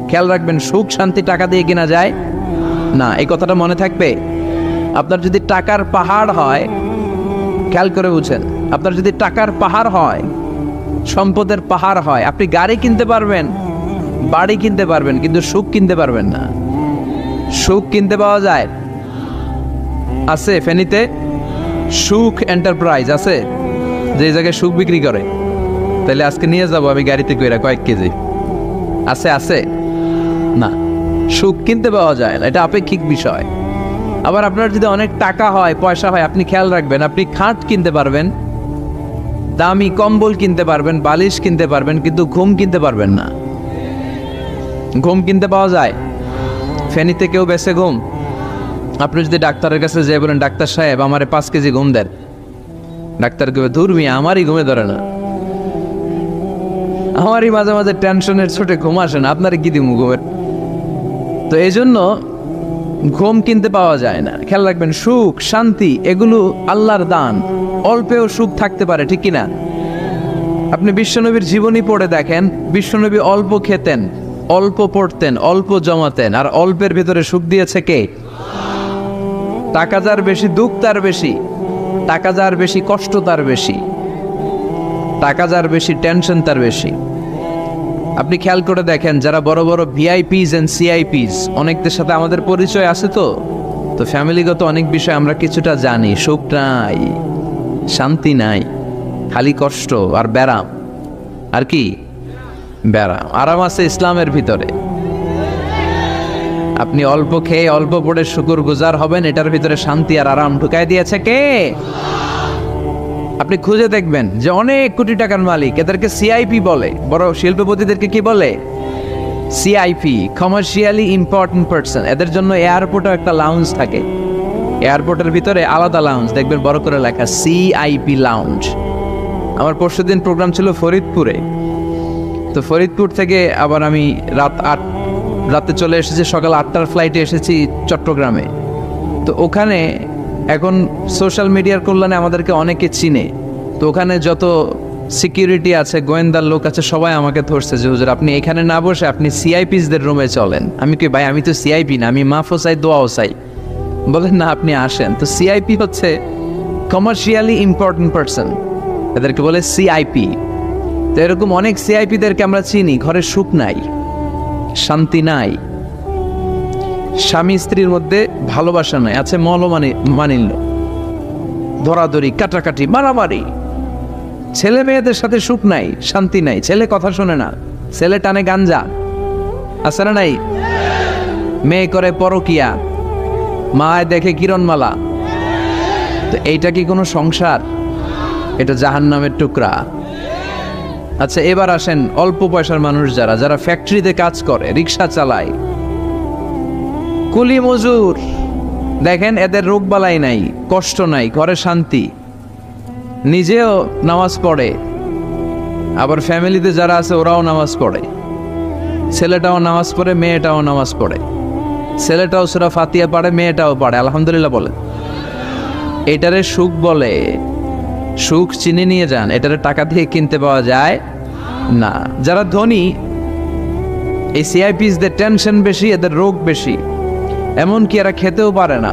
খেয়াল রাখবেন, সুখ শান্তি টাকা দিয়ে কেনা যায় না, এই কথাটা মনে থাকবে। আপনার যদি টাকার পাহাড় হয়, খেয়াল করে বুঝেন, আপনার যদি টাকার পাহাড় হয়, সম্পদের পাহাড় হয়, আপনি গাড়ি কিনতে পারবেন, বাড়ি কিনতে পারবেন, কিন্তু সুখ কিনতে পারবেন না। সুখ কিনতে পাওয়া যায়? আছে ফেনীতে সুখ এন্টারপ্রাইজ আছে, যে জায়গায় সুখ বিক্রি করে। তাহলে আজকে নিয়ে যাব আমি গাড়িতে কইরা কয়েক কেজি। আছে? আছে না, সুখ কিনতে পাওয়া যায় না, এটা আপেক্ষিক বিষয়। আবার আপনার যদি অনেক টাকা হয়, পয়সা হয়, আপনি খেয়াল রাখবেন, আপনি খাট কিনতে পারবেন, দামি কম্বল কিনতে পারবেন, বালিশ কিনতে পারবেন, কিন্তু ঘুম কিনতে পারবেন না। ঘুম কিনতে পাওয়া যায়? ফেনীতে কেউ বেছে ঘুম? আপনি যদি ডাক্তারের কাছে যেয়ে বলেন, ডাক্তার সাহেব আমারে 5 কেজি ঘুম দেন, ডাক্তার কবে, ধুর মিয়া আমারই ঘুমে ধরে না, আমারই মাঝে মাঝে টেনশনের ছোটে ঘুম আসে না, আপনারে কি দিমু ঘুমের? তো এই জন্য ঘুম কিনতে পাওয়া যায় না। খেয়াল রাখবেন, সুখ শান্তি এগুলো আল্লাহর দান। অল্পেও সুখ থাকতে পারে, ঠিক কিনা? আপনি বিশ্বনবীর জীবনী পড়ে দেখেন, বিশ্বনবী অল্প খেতেন, অল্প পড়তেন, অল্প জমাতেন, আর অল্পের ভিতরে সুখ দিয়েছে কে? টাকা যার বেশি, দুঃখ তার বেশি। টাকা যার বেশি, কষ্ট তার বেশি। টাকা যার বেশি, টেনশন তার বেশি। আপনি খেয়াল করে দেখেন, যারা বড় বড় ভিআইপিস এন্ড সিআইপিস, অনেকদের সাথে আমাদের পরিচয় আছে তো, তো ফ্যামিলিগত অনেক বিষয় আমরা কিছুটা জানি, সুখ নাই, শান্তি নাই, খালি কষ্ট আর ব্যারাম। আর কি ব্যারাম? আরাম আছে ইসলামের ভিতরে। আপনি অল্প খেয়ে অল্প পড়ে শুকর গুজার হবেন, এটার ভিতরে শান্তি আর আরাম ঢুকাই দিয়েছে কে? আপনি খুঁজে দেখবেন যে অনেক কোটি টাকার মালিক, এদেরকে সিআইপি বলে। বড় শিল্পপতিদেরকে কি বলে? CIP, commercially important person. এদের জন্য এয়ারপোর্টে একটা লাউঞ্জ থাকে, এয়ারপোর্টের ভিতরে আলাদা লাউঞ্জ, দেখবেন বড় করে লেখা সিআইপি লাউঞ্জ। আমার পরশুদিন প্রোগ্রাম ছিল ফরিদপুরে, তো ফরিদপুর থেকে আবার আমি রাতে চলে এসেছি, সকাল 8টার ফ্লাইটে এসেছি চট্টগ্রামে। তো ওখানে এখন সোশ্যাল মিডিয়ার কল্যাণে আমাদেরকে অনেকে চিনে, তো ওখানে যত সিকিউরিটি আছে, গোয়েন্দার লোক আছে, সবাই আমাকে ধরছে যে হুজুর আপনি এখানে না বসে আপনি সিআইপিসদের রুমে চলেন। আমি কি ভাই, আমি তো সিআইপি না, আমি মাফও চাই দোয়াও চাই। বলেন না, আপনি আসেন। তো সিআইপি হচ্ছে কমার্শিয়ালি ইম্পর্টেন্ট পারসন, এদেরকে বলে সিআইপি। তো এরকম অনেক সিআইপিদেরকে আমরা চিনি, ঘরে সুখ নাই, শান্তি নাই, স্বামী স্ত্রীর মধ্যে ভালোবাসা নাই, আছে মানিল্য, ধরাধরি, কাটাকাটি, মারামারি, ছেলে মেয়েদের সাথে সুখ নাই, শান্তি নাই, ছেলে কথা শোনে না, ছেলে টানে গাঞ্জা, আছে না নাই? মেয়ে করে পরকিয়া, মায় দেখে কিরণমালা। তো এইটা কি কোনো সংসার? এটা জাহান্নামের টুকরা। আচ্ছা, এবার আসেন অল্প পয়সার মানুষ যারা ফ্যাক্টরিতে কাজ করে, রিক্সা চালায়, কুলি মজুর, দেখেন এদের রোগ বালাই নাই, কষ্ট নাই, ঘরে শান্তি, নিজেও নামাজ পড়ে, আবার ফ্যামিলিতে যারা আছে ওরাও নামাজ পড়ে, ছেলেটাও নামাজ পড়ে, মেয়েটাও নামাজ পড়ে, ছেলেটাও সূরা ফাতিহা পড়ে, মেয়েটাও পড়ে, আলহামদুলিল্লাহ বলে। এটারে সুখ বলে। সুখ চিনে নিয়ে যান, এটারে টাকা দিয়ে কিনতে পাওয়া যায় না। যারা ধনী, এই সিআইপিসদের টেনশন বেশি, এদের রোগ বেশি, এমনকি এরা খেতেও পারে না।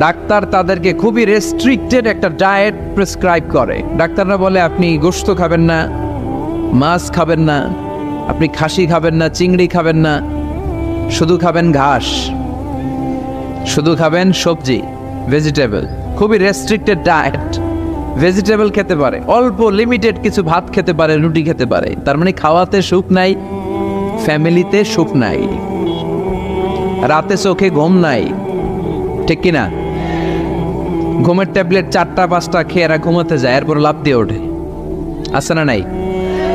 ডাক্তার তাদেরকে খুবই রেস্ট্রিক্টেড একটা ডায়েট প্রেসক্রাইব করে। ডাক্তাররা বলে আপনি গোশত খাবেন না, মাছ খাবেন না, আপনি খাসি খাবেন না, চিংড়ি খাবেন না, শুধু খাবেন ঘাস, শুধু খাবেন সবজি, ভেজিটেবল। খুবই রেস্ট্রিক্টেড ডায়েট। ভেজিটেবল খেতে পারে, অল্প লিমিটেড কিছু ভাত খেতে পারে, রুটি খেতে পারে। তার মানে খাওয়াতে সুখ নাই, ফ্যামিলিতে সুখ নাই, রাতে চোখে ঘুম নাই, ঠিক কিনা? ঘুমের ট্যাবলেট 4টা-5টা খেয়ে এরা ঘুমাতে যায়, এরপর লাফ দিয়ে ওঠে, আছে না নাই?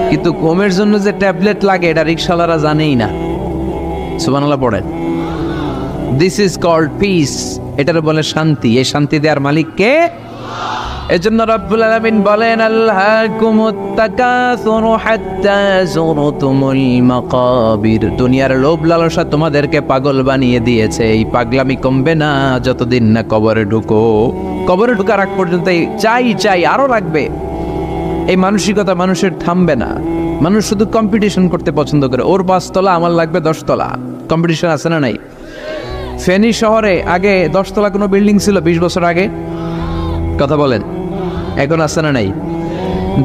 কিন্তু ঘুমের জন্য যে ট্যাবলেট লাগে এটা রিক্সাওয়ালারা জানেই না। সুবহানাল্লাহ পড়েন। দিস ইজ কল্ড পিস, এটার বলে শান্তি। এই শান্তি দেওয়ার মালিক কে? এজন্য রব্বুল আলামিন বলেন, আল্লাহকুমুত তাকাসুরু হাত্তা যুরতুমুল মাকাবির। দুনিয়ার লোভ লালসা তোমাদেরকে পাগল বানিয়ে দিয়েছে। এই পাগলামি কমবে না যতদিন না কবরে ঢুকো। কবরে ঢোকার আগ পর্যন্ত চাই আরো লাগবে, এই মানসিকতা মানুষের থামবে না। মানুষ শুধু কম্পিটিশন করতে পছন্দ করে, ওর 5 তলা আমার লাগবে 10 তলা। কম্পিটিশন আছে না নাই? ফেনী শহরে আগে 10 তলা কোনো বিল্ডিং ছিল 20 বছর আগে? কথা বলেন, এখন আছে না নাই?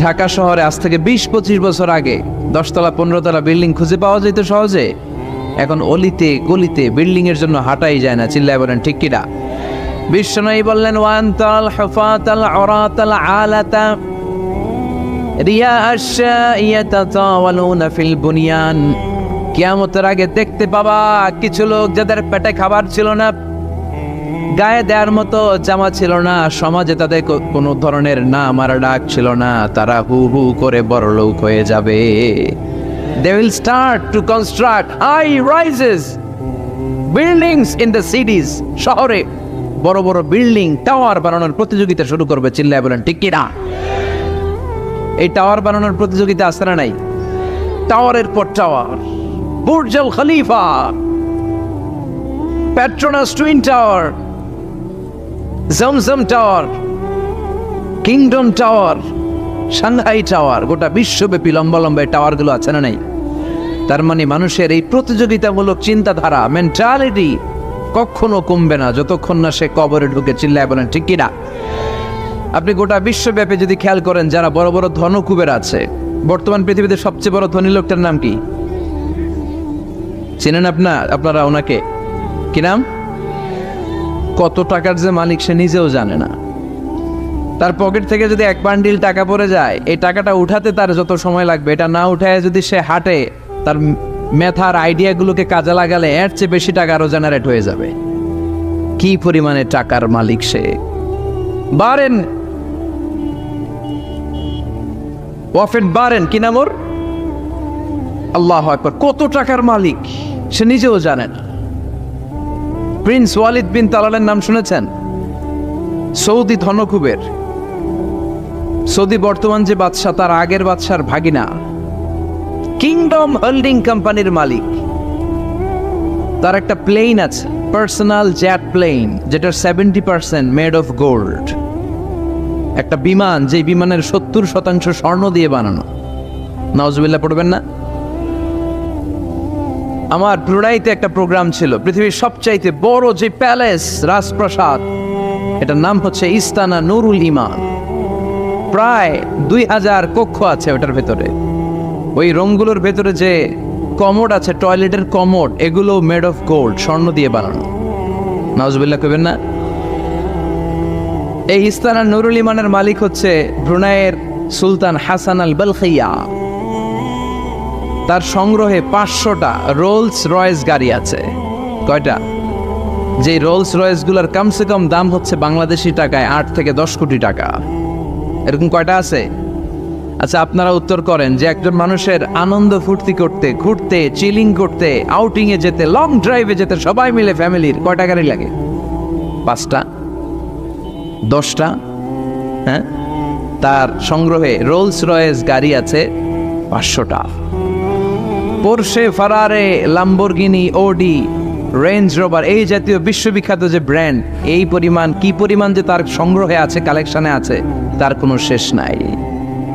ঢাকা শহরে আজ থেকে 20-25 বছর আগে 10 তলা 15 তলা বিল্ডিং খুঁজে পাওয়া যেত সহজে। এখন অলিতে গলিতে বিল্ডিং এর জন্য হাঁটাই যায় না। চিল্লায় বলেন ঠিক কিনা? বিশ্বনবী বললেন, ওয়ান্তাল হুফাতাল উরাতাল আলাতা রিয়া আশ-শাইয়াতাতাওয়ালুনা ফিল বুনিয়ান। কিয়ামতের আগে দেখতে পাবা কিছু লোক যাদের পেটে খাবার ছিল না, গায়ে দেওয়ার মতো জামা ছিল না, সমাজে তাদের কোনো ধরনের নাম আর ডাক ছিল না, তারা হু হু করে বড়লোক হয়ে যাবে। They will start to construct high rises buildings in the cities. শহরে বড় বড় বিল্ডিং, টাওয়ার বানানোর প্রতিযোগিতা শুরু করবে। চিল্লায় বলেন ঠিক কিনা? এই টাওয়ার বানানোর প্রতিযোগিতা আছে না নাই? টাওয়ারের পর tower, Burj Al Khalifa, Petronas twin tower, Zamzam tower, kingdom tower, Shanghai tower, গোটা বিশ্বব্যাপী লম্বা লম্বা টাওয়ার গুলো আছে না নাই? তার মানে মানুষের এই প্রতিযোগিতামূলক চিন্তাধারা, মেন্টালিটি কখনো কমবে না যতক্ষণ না সে কবরে ঢুকে। চিল্লায় বলেন ঠিক কিনা? আপনি গোটা বিশ্বব্যাপী যদি খেয়াল করেন, যারা বড় বড় ধনকুবের আছে, বর্তমান পৃথিবীতে সবচেয়ে বড় ধনী লোকটার নাম কি? চেনেন আপনারা ওনাকে? কি নাম? কত টাকার যে মালিক সে নিজেও জানে না। তার পকেট থেকে যদি এক বান্ডিল টাকা পড়ে যায়, এই টাকাটা উঠাতে তার যত সময় লাগবে, এটা না উঠায় যদি সে হাঁটে, তার মেথার আইডিয়াগুলোকে কাজে লাগালে এর চেয়ে বেশি টাকা আরো জেনারেট হয়ে যাবে। কি পরিমাণে টাকার মালিক সে! বারেন ওয়াফেট বারেন, কি নাম ওর? আল্লাহু আকবার! কত টাকার মালিক সে নিজেও জানে না। প্রিন্স ওয়ালিদ বিন তালালের নাম শুনেছেন? সৌদি ধনকুবের, সৌদি বর্তমান যে বাদশা তার আগের বাদশার ভাগিনা, কিংডম হোল্ডিং কোম্পানির মালিক। তার একটা প্লেন আছে, পার্সোনাল জেট প্লেন, যেটার 70% মেড অফ গোল্ড। একটা বিমান, যে বিমানের 70% স্বর্ণ দিয়ে বানানো। নাউজুবিল্লাহ পড়বেন না? আমার ব্রুনাইতে একটা প্রোগ্রাম ছিল, পৃথিবীর সবচাইতে বড় যে প্যালেস, রাজপ্রাসাদ, এটার নাম হচ্ছে ইস্তানা নুরুল ইমান। প্রায় 2000 কক্ষ আছে ওটার ভেতরে। ওই রুমগুলোর ভেতরে যে কমোড আছে, টয়লেটের কমোড, এগুলো মেড অফ গোল্ড, স্বর্ণ দিয়ে বানানো। নাউজুবিল্লাহ কইবেন না? এই ইস্তানা নুরুল ইমানের মালিক হচ্ছে ব্রুনাইয়ের সুলতান হাসান আল বলখিয়া। তার সংগ্রহে 500টা রোলস রয়েস গাড়ি আছে। কয়টা? যে রোলস রয়েস গুলার কমসে কম দাম হচ্ছে বাংলাদেশি টাকায় 8 থেকে 10 কোটি টাকা। এরকম কয়টা আছে? আচ্ছা, আপনারা উত্তর করেন যে একজন মানুষের আনন্দ ফুর্তি করতে, ঘুরতে, চিলিং করতে, আউটিং এ যেতে, লং ড্রাইভে যেতে সবাই মিলে ফ্যামিলির কয়টা গাড়ি লাগে? 5টা? 10টা? হ্যাঁ, তার সংগ্রহে রোলস রয়েস গাড়ি আছে 500টা। পোরশে, ফারারে, লাম্বরগিনি, ওডি, রেঞ্জ রোভার, এই জাতীয় বিশ্ববিখ্যাত যে ব্র্যান্ড, এই পরিমাণ, কি পরিমাণ যে তার সংগ্রহে আছে, কালেকশনে আছে, তার কোনো শেষ নাই।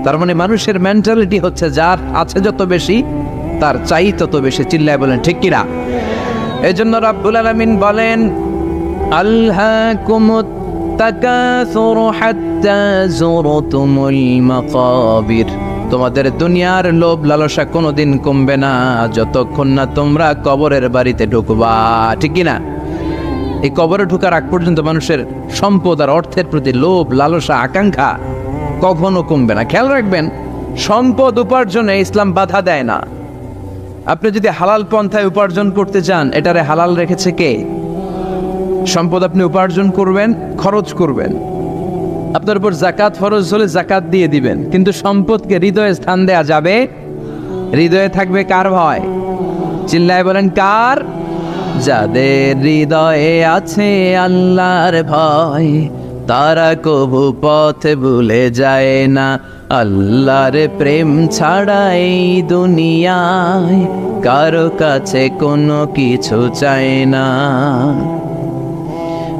তার মানে মানুষের মেন্টালিটি হচ্ছে যার আছে যত বেশি, তার চাই তত বেশি। চিল্লায় বলেন ঠিক কিনা? এই জন্য রাব্বুল আলামিন বলেন, আলহাকুমুত তাকাসুরু হাত্তা যুরতুমুল মাকাবির। তোমাদের দুনিয়ার লোভ লালসা কোনোদিন কমবে না যতক্ষণ না তোমরা কবরের বাড়িতে ঢুকবা। ঠিক কিনা? এই কবরে ঢোকার আগ পর্যন্ত মানুষের সম্পদ আর অর্থের প্রতি লোভ লালসা আকাঙ্ক্ষা কখনো কমবে না। খেয়াল রাখবেন, সম্পদ উপার্জনে ইসলাম বাধা দেয় না। আপনি যদি হালাল পন্থায় উপার্জন করতে চান, এটারে হালাল রেখেছে কে? সম্পদ আপনি উপার্জন করবেন, খরচ করবেন, আপনার উপর জাকাত ফরজ হলে জাকাত দিয়ে দিবেন, কিন্তু সম্পদকে হৃদয়ে স্থান দেয়া যাবে? হৃদয়ে থাকবে কার ভয়? চিল্লায় বলেন কার? যাদের হৃদয়ে আছে আল্লাহর ভয়, তারা কবু পথ ভুলে যায় না। আল্লাহর প্রেম ছাড়া এই দুনিয়ায় কারো কাছে কোনো কিছু চায় না।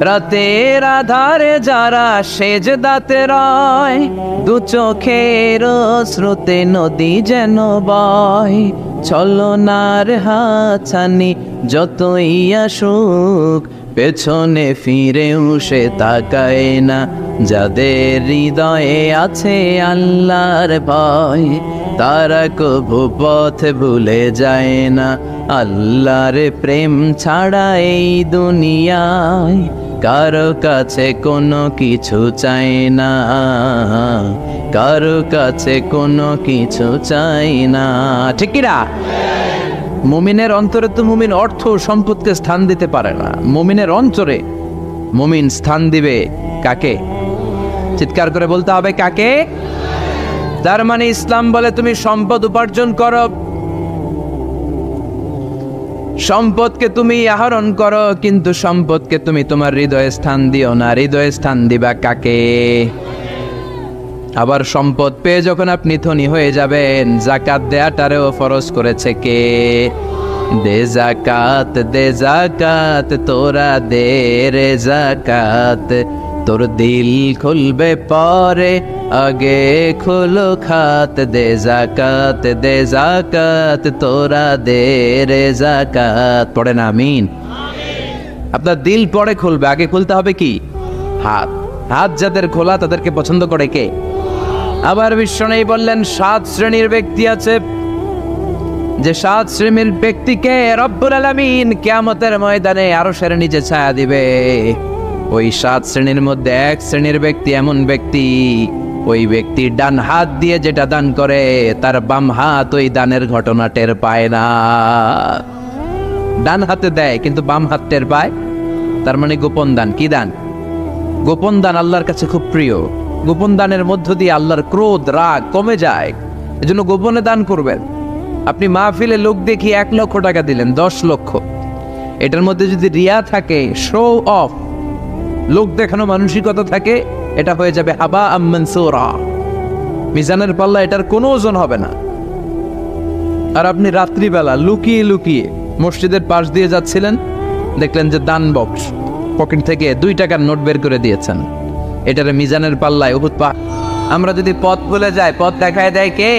রাতের আধারে যারা সেজদাতে রয়, দু চোখের স্রোতে নদী যেন বয়। ছলনার হাতছানি যতই আসুক, পেছনে ফিরেও সে তাকায় না। যাদের হৃদয়ে আছে আল্লাহর ভয়, তারা কবু পথ ভুলে যায় না। আল্লাহর প্রেম ছাড়া এই দুনিয়ায় কারো কাছে কোনো কিছু চাই না, কারো কাছে কোনো কিছু চাই না। ঠিক কিনা? মুমিনের অন্তরে তো মুমিন অর্থ সম্পদকে স্থান দিতে পারে না। মুমিনের অন্তরে মুমিন স্থান দিবে কাকে? চিৎকার করে বলতে হবে কাকে? তার মানে ইসলাম বলে তুমি সম্পদ উপার্জন করো, সম্পদকে তুমি আহরণ করো, কিন্তু সম্পদকে তুমি তোমার হৃদয়ে স্থান দিও না। হৃদয়ে স্থান দিবা কাকে? আবার সম্পদ পেয়ে যখন আপনি ধনী হয়ে যাবেন, জাকাত দেয়াটারেও ফরজ করেছে কে? দে জাকাত, দে জাকাত, তোরা দে রে জাকাত। তোর দিল খুলবে পরে, আগে খুলো খাত। দে জাকাত, দে জাকাত, তোরা দে রে জাকাত। পড়েন আমিন। আপনার দিল পরে খুলবে, আগে খুলতে হবে কি? হাত। হাত যাদের খোলা তাদেরকে পছন্দ করে কে? আবার বিশ্বনবী বললেন 7 শ্রেণীর ব্যক্তি আছে, যে 7 শ্রেণীর ব্যক্তিকে রব্বুল আলামিন কিয়ামতের ময়দানে আরশের নিচে ছায়া দিবে। ওই 7 শ্রেণীর মধ্যে এক শ্রেণীর ব্যক্তি এমন ব্যক্তি, ওই ব্যক্তি ডান হাত দিয়ে যেটা দান করে তার বাম হাত ওই দানের ঘটনা টের পায় না। ডান হাতে দেয় কিন্তু বাম হাত টের পায়, তার মানে গোপন দান। কি দান? গোপন দান আল্লাহর কাছে খুব প্রিয়। গোপন দানের মধ্য দিয়ে আল্লাহর ক্রোধ রাগ কমে যায়। এজন্য গোপনে দান করবেন। আপনি মাহফিলে লোক দেখিয়ে 1 লক্ষ টাকা দিলেন, 10 লক্ষ, এটার মধ্যে যদি রিয়া থাকে, শো অফ, লোক দেখানো মানসিকতা থাকে, এটা হয়ে যাবে হাবা মানসুরা, মিজানের পাল্লা এটার কোনো ওজন হবে না। আর আপনি রাত্রিবেলা লুকিয়ে লুকিয়ে মসজিদের পাশ দিয়ে যাচ্ছিলেন, দেখলেন যে দান বক্স, পকেট থেকে 2 টাকার নোট বের করে দিয়েছেন, এটার মিজানের পাল্লায় উহুদ পাহাড়। আমরা যদি পথ ভুলে যাই, পথ দেখায় দেয় কে?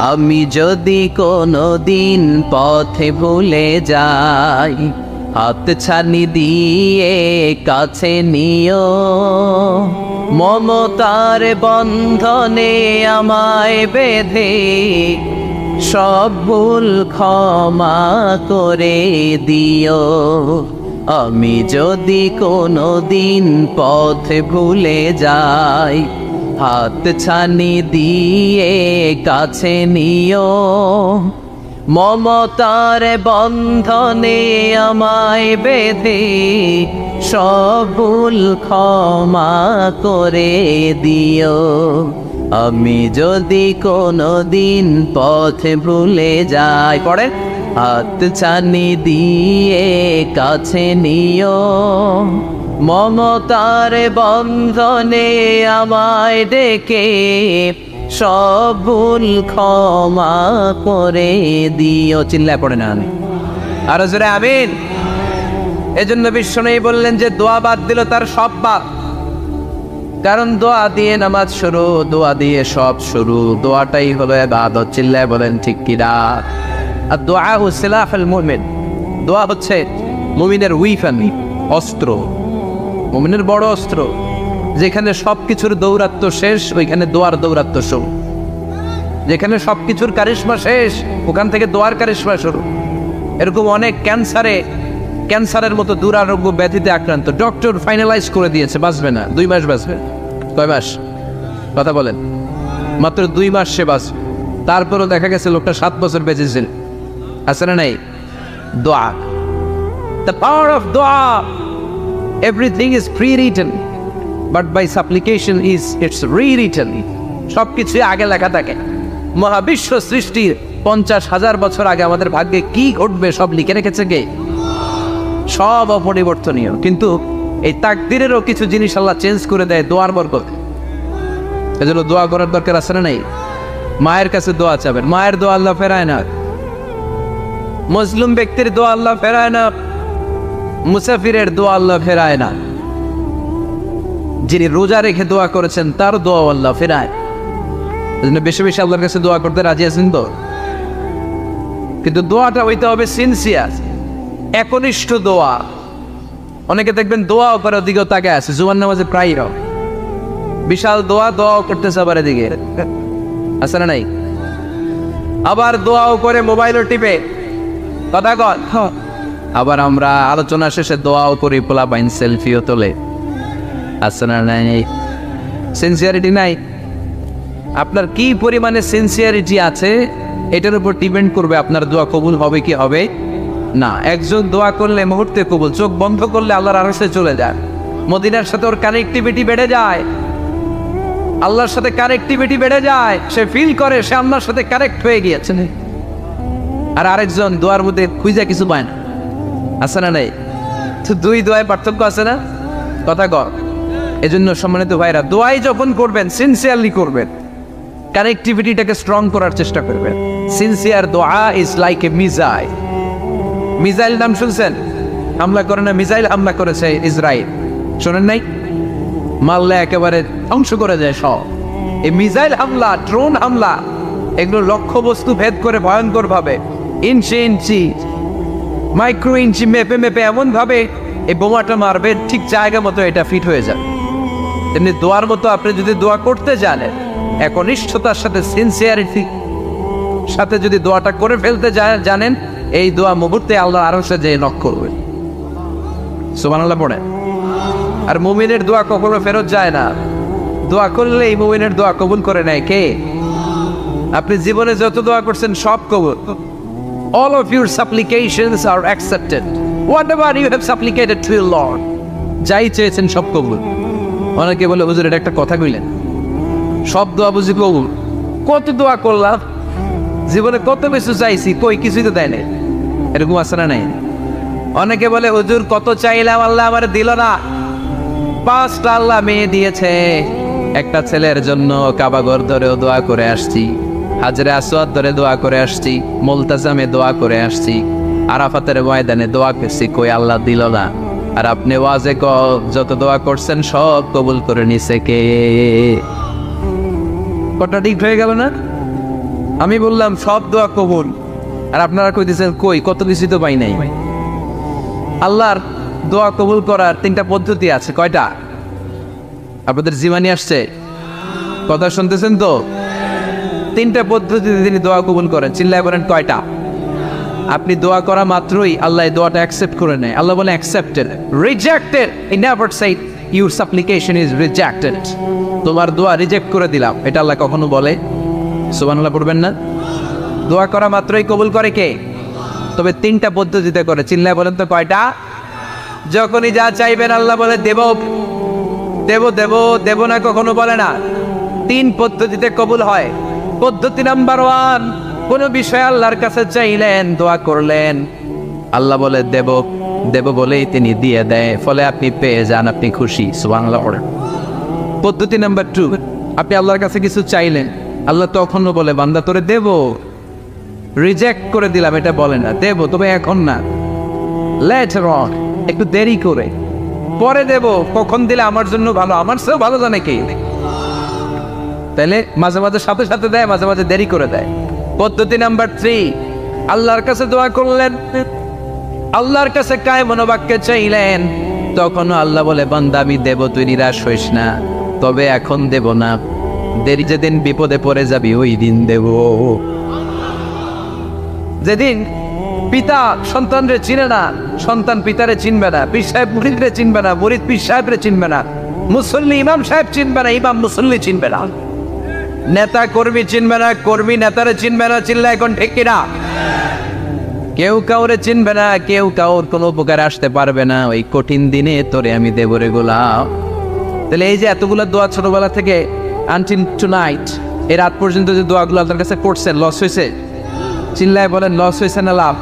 আমি যদি কোনদিন পথে ভুলে যাই, হাত ছানি দিয়ে কাছে নিও, মমতার বন্ধনে আমায় বেঁধে সব ভুল ক্ষমা করে দিও। আমি যদি কোনদিন পথে ভুলে যাই, হাত ছানি দিয়ে কাছে নিও, মমতার বন্ধনে আমায় বেঁধে সব ভুল ক্ষমা করে দিও। আমি যদি কোনদিন পথে ভুলে যাই, পড়ে, হাত ছানি দিয়ে কাছে নিও, মমতার বন্ধনে আমায় ডেকে সব ভুল ক্ষমা করে দিও। চিল্লায় পড়ে না আমি আরো জোরে আমিন। এজন্য বিশ্বনবী বললেন যে দোয়া বাদ দিল তার সব বাদ। কারণ দোয়া দিয়ে নামাজ শুরু, দোয়া দিয়ে সব শুরু, দোয়াটাই হলো ইবাদত। চিল্লায় বলেন ঠিক কিনা? আর দোয়া সিলাহুল মুমিন, দোয়া হচ্ছে মুমিনের উইফান, অস্ত্র, মুমিনের বড় অস্ত্র। যেখানে সবকিছুর দৌরাত্ম শেষ, ওইখানে দোয়ার দৌরাত্ম শুরু। যেখানে সবকিছুর কারিশমা শেষ, ওখান থেকে দোয়ার কারিশমা শুরু। এরকম অনেক ক্যান্সারের মতো দুরারোগ্য ব্যাধিতে আক্রান্ত, ডক্টর ফাইনালাইজ করে দিয়েছে বাঁচবে না, 2 মাস বাঁচবে। কয় মাস? কথা বলেন। মাত্র 2 মাস সে বাঁচবে। তারপরও দেখা গেছে লোকটা 7 বছর বেঁচেছিল। আছে না নাই? দোয়া, দ্য পাওয়ার অফ দোয়া। Everything is prewritten, but by supplication it's rewritten. সবকিছু আগে লেখা থাকে। মহাবিশ্ব সৃষ্টির 50,000 বছর আগে আমাদের ভাগ্যে কি ঘটবে সব লিখে রেখেছে কে? সব অপরিবর্তনীয়। কিন্তু এই তাকদিরেরও কিছু জিনিস আল্লাহ চেঞ্জ করে দেয় দোয়ার বরকতে। এজন্য দোয়া করার দরকার আছে না নাই? মায়ের কাছে দোয়া চাবেন, মায়ের দোয়া আল্লাহ ফেরায় না। মুসলিম ব্যক্তির দোয়া আল্লাহ ফেরায় না, মুসাফিরের দোয়া আল্লাহ ফেরায় না। যিনি রোজা রেখে দোয়া করেছেন তার দোয়া আল্লাহ ফেরায়। এজন্য বেশি বেশি আল্লাহর কাছে দোয়া করতে রাজি আছেন তো? কিন্তু দোয়াটা হইতে হবে সিনসিয়ার, একনিষ্ঠ দোয়া। অনেকে দেখবেন দোয়া করে ওদিকেও তাকে আছে, জুমার নামাজে প্রায় বিশাল দোয়াও করতেছে, আবার এদিকে আছে না নাই? আবার দোয়াও করে মোবাইলও টিপে, কথা কন। আবার আমরা আলোচনা শেষে দোয়াও করি, পোলা বাইন সেলফিও তোলে, আছে না নাই? সিনসিয়ারিটি নাই। আপনার কি পরিমাণে সিনসিয়ারিটি আছে এটার উপর ডিপেন্ড করবে আপনার দোয়া কবুল হবে কি হবে না। একজন দোয়া করলে মুহূর্তে কবুল, চোখ বন্ধ করলে আল্লাহর আরশে চলে যায়, মদিনার সাথে ওর কানেক্টিভিটি বেড়ে যায়, আল্লাহর সাথে কানেক্টিভিটি বেড়ে যায়, সে ফিল করে সে আল্লাহর সাথে কানেক্ট হয়ে গিয়েছে। আর আরেকজন দোয়ার মধ্যে খুঁজে কিছু পায় না, আছে না নাই? তো 2 দোয়ায় পার্থক্য আছে না? কথা কর। এজন্য সম্মানিত ভাইরা, দোয়াই যখন করবেন সিনসিয়ারলি করবেন, কানেক্টিভিটিটাকে স্ট্রং করার চেষ্টা করবেন। সিনসিয়ার দোয়া is like a missile. Missile নাম শুনছেন? হামলা করে না, মিসাইল হামলা করেছে ইসরায়েল, শোনেন নাই? মারলে একেবারে ধ্বংস করে যায় সব। এই মিসাইল হামলা, ড্রোন হামলা, এগুলো লক্ষ্য বস্তু ভেদ করে ভয়ঙ্কর ভাবে, ইঞ্চি ইঞ্চি, মাইক্রো ইঞ্চি মেপে মেপে এমন ভাবে এই বোমাটা মারবে, ঠিক জায়গা মতো এটা ফিট হয়ে যাবে। তেমনি দোয়ার মতো আপনি যদি দোয়া করতে জানেন, একনিষ্ঠতার সাথে সিনসিয়ারিটি সাথে যদি দোয়াটা করে ফেলতে জানেন, এই দোয়া মুহূর্তে আল্লাহ আরশে যেয়ে নক করবে। সুবহানাল্লাহ পড়ে। আর মুমিনের দোয়া কখনো ফেরত যায় না। দোয়া করলে এই মুমিনের দোয়া কবুল করে নেয় কে? আপনি জীবনে যত দোয়া করছেন সব কবুল। All of your supplications are accepted. Whatever you have supplicated to your Lord, যাই চেয়েছেন সব কবুল। অনেকে বলে হুজুর এটা একটা কথা কইলেন, সব দোয়া বুঝি কবুল? কত দোয়া করলাম, জীবনে কত কিছু চাইছি, কই কিছুই তো দেয় নাই। এরকম আছে না নাই? অনেকে বলে হুজুর কত চাইলাম আল্লাহ আমার দিল না। 5টা আল্লাহ মেয়ে দিয়েছে, একটা ছেলের জন্য কাবাঘর ধরেও দোয়া করে আসছি, হাজরে আসওয়াদ ধরে দোয়া করে আসছি, মুলতাজামে দোয়া করে আসছি, আরাফাতের ময়দানে দোয়া করছি, কই আল্লাহ দিল না। আর আপনি ওয়াজে যত দোয়া করছেন সব কবুল করে নিছে কে? কটা ঠিক হয়ে গেল না? আমি বললাম সব দোয়া কবুল, আর আপনারা কই দিচ্ছেন কই কত কিছু তো পাই নাই। আল্লাহর দোয়া কবুল করার 3টা পদ্ধতি আছে। কয়টা? আপনাদের জীবনে আসছে? কথা শুনতেছেন তো? 3টা পদ্ধতিতে তিনি দোয়া কবুল করেন। চিল্লায় বলেন কয়টা? আপনি দোয়া করা মাত্রই আল্লাহ দোয়াটা অ্যাকসেপ্ট করে নেয়। আল্লাহ বলে accepted, rejected he never shed your সাপ্লিকেশন is rejected. তোমার দোয়া রিজেক্ট করে দিলাম, এটা আল্লাহ কখনো বলে? সুবহানাল্লাহ পড়বেন না? দোয়া করা মাত্রই কবুল করে কে? তবে 3টা পদ্ধতিতে করে। চিল্লায় বলেন তো কয়টা? যখনই যা চাইবেন আল্লাহ বলে দেব দেব দেব দেব না, কখনো বলে না। 3 পদ্ধতিতে কবুল হয়। পদ্ধতি নাম্বার 1, কোন বিষয় আল্লাহর কাছে চাইলেন, দোয়া করলেন, আল্লাহ বলে দেব দেব বলেই তিনি দিয়ে দেয়, ফলে আপনি পেয়ে যান, আপনি খুশি। সুবহানাল্লাহ পড়েন। পদ্ধতি নাম্বার 2, আপনি আল্লাহর কাছে কিছু চাইলেন, আল্লাহ তখনও বলে বান্দা তোরে দেব, রিজেক্ট করে দিলাম এটা বলে না, দেব তবে এখন না, লেটার অন, একটু দেরি করে, পরে দেব, কখন দিলে আমার জন্য ভালো, আমার চেয়েও ভালো জানে কে। তাহলে মাঝে মাঝে সাথে সাথে দেয়, মাঝে মাঝে দেরি করে দেয়। পদ্ধতি নাম্বার 3, আল্লাহর কাছে দোয়া করলেন, আল্লাহর কাছে কায় মনোবাক্যে চাইলেন, তখন আল্লাহ বলে বান্দা আমি দেব, তুই নিরাশ হইস না, তবে এখন দেব না, দেরি যেদিন বিপদে পড়ে যাবি ওই দিন দেব। যেদিন পিতা সন্তানরে চিনে না, সন্তান পিতারে চিনবে না, পীর সাহেব মুরিদরে চিনবে না, মুরিদ পীর সাহেবরে চিনবে না, মুসল্লি ইমাম সাহেব চিনবে না, ইমাম মুসল্লি চিনবে না, নেতা কর্মী চিনবে না, কর্মী নেতারে চিনবে না। চিল্লা এখন ঠিক কিনা? কেউ কাউরে চিনবে না, কেউ কাউর কোনো উপকারে আসতে পারবে না। ওই কঠিন দিনে তোরে আমি দেব রে গোলাম। তাহলে এই যে এতগুলো দোয়া ছোটবেলা থেকে আনটিল টুনাইট, এই রাত পর্যন্ত যে দোয়াগুলো আল্লাহর কাছে করছেন, লস হয়েছে? চিল্লায় বলেন লস হয়েছে না লাভ?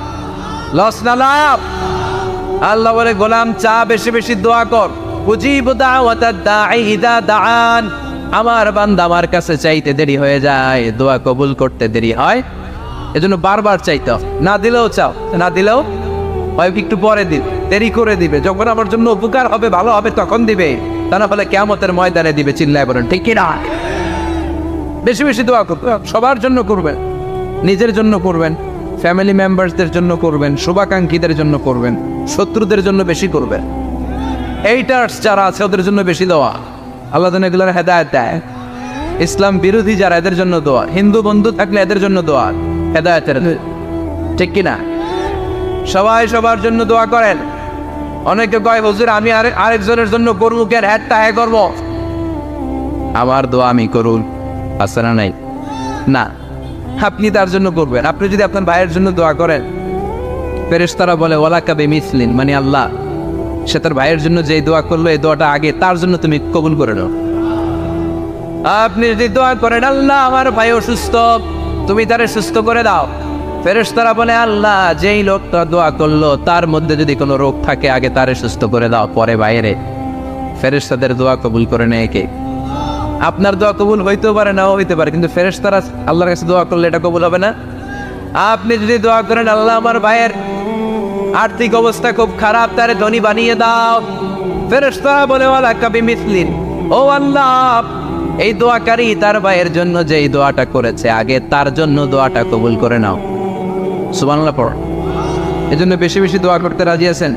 লস না লাভ? আল্লাহ বলে গোলাম চা বেশি বেশি দোয়া কর, উজিবু দাওয়াতাদ দাঈ ইযা দাআন। আমার বান্দা আমার কাছে চাইতে দেরি হয়ে যায়, দোয়া কবুল করতে দেরি হয়, এজন্য বারবার চাইতে হবে। না দিলেও চাও, না দিলেও হয় একটু পরে দিন, দেরি করে দিবে, যখন আমার জন্য উপকার হবে, ভালো হবে, তখন দিবে, তা না হলে কিয়ামতের ময়দানে দিবে। চিল্লায় বলেন ঠিক কিনা? বেশি বেশি দোয়া করবেন, সবার জন্য করবেন, নিজের জন্য করবেন, ফ্যামিলি মেম্বারসদের জন্য করবেন, শুভাকাঙ্ক্ষীদের জন্য করবেন, শত্রুদের জন্য বেশি করবেন, এইটার্স যারা আছে ওদের জন্য বেশি দোয়া। আল্লাহ যেন এগুলোর হেদায়েত দেয়। ইসলাম বিরোধী যারা, এদের জন্য দোয়া। হিন্দু বন্ধু থাকলে এদের জন্য দোয়া, হেদায়েতের, ঠিক কিনা? সবাই সবার জন্য দোয়া করেন। অনেকে কয় হুজুর আমি আরেকজনের জন্য করবো, কেন হ্যাটটা হ্যাঁ করবো, আমার দোয়া আমি করুন, আছে না নাই? না, আপনি তার জন্য করবেন। আপনি যদি আপনার ভাইয়ের জন্য দোয়া করেন, ফেরেশতারা বলে ওয়ালাকা বিমিসলিন, মানে আল্লাহ সে তার ভাইয়ের জন্য যেই দোয়া করলো, এই দোয়াটা আগে তার জন্য তুমি কবুল করে নাও। আপনি যদি দোয়া করেন আল্লাহ আমার ভাই অসুস্থ, তুমি তারে সুস্থ করে দাও, ফেরেশতারা বলে আল্লাহ যেই লোকটা দোয়া করলো তার মধ্যে যদি কোনো রোগ থাকে আগে তারে সুস্থ করে দাও, পরে বাইরে। ফেরেশতাদের দোয়া কবুল করে নেয় কে? আপনার দোয়া কবুল হইতেও পারে, নাও হইতে পারে, কিন্তু ফেরেশতারা আল্লাহর কাছে দোয়া করলে এটা কবুল হবে না। আপনি যদি দোয়া করেন আল্লাহ আমার ভাইয়ের আর্থিক অবস্থা খুব খারাপ, তারে ধনী বানিয়ে দাও, ফেরেশতারা বলে ওয়ালাকা বিমিসলিন, ও আল্লাহ এই দোয়াকারী তার ভাইয়ের জন্য যেই দোয়াটা করেছে আগে তার জন্য দোয়াটা কবুল করে নাও। সুবহানাল্লাহ পড়। এজন্য বেশি বেশি দোয়া করতে রাজি আছেন?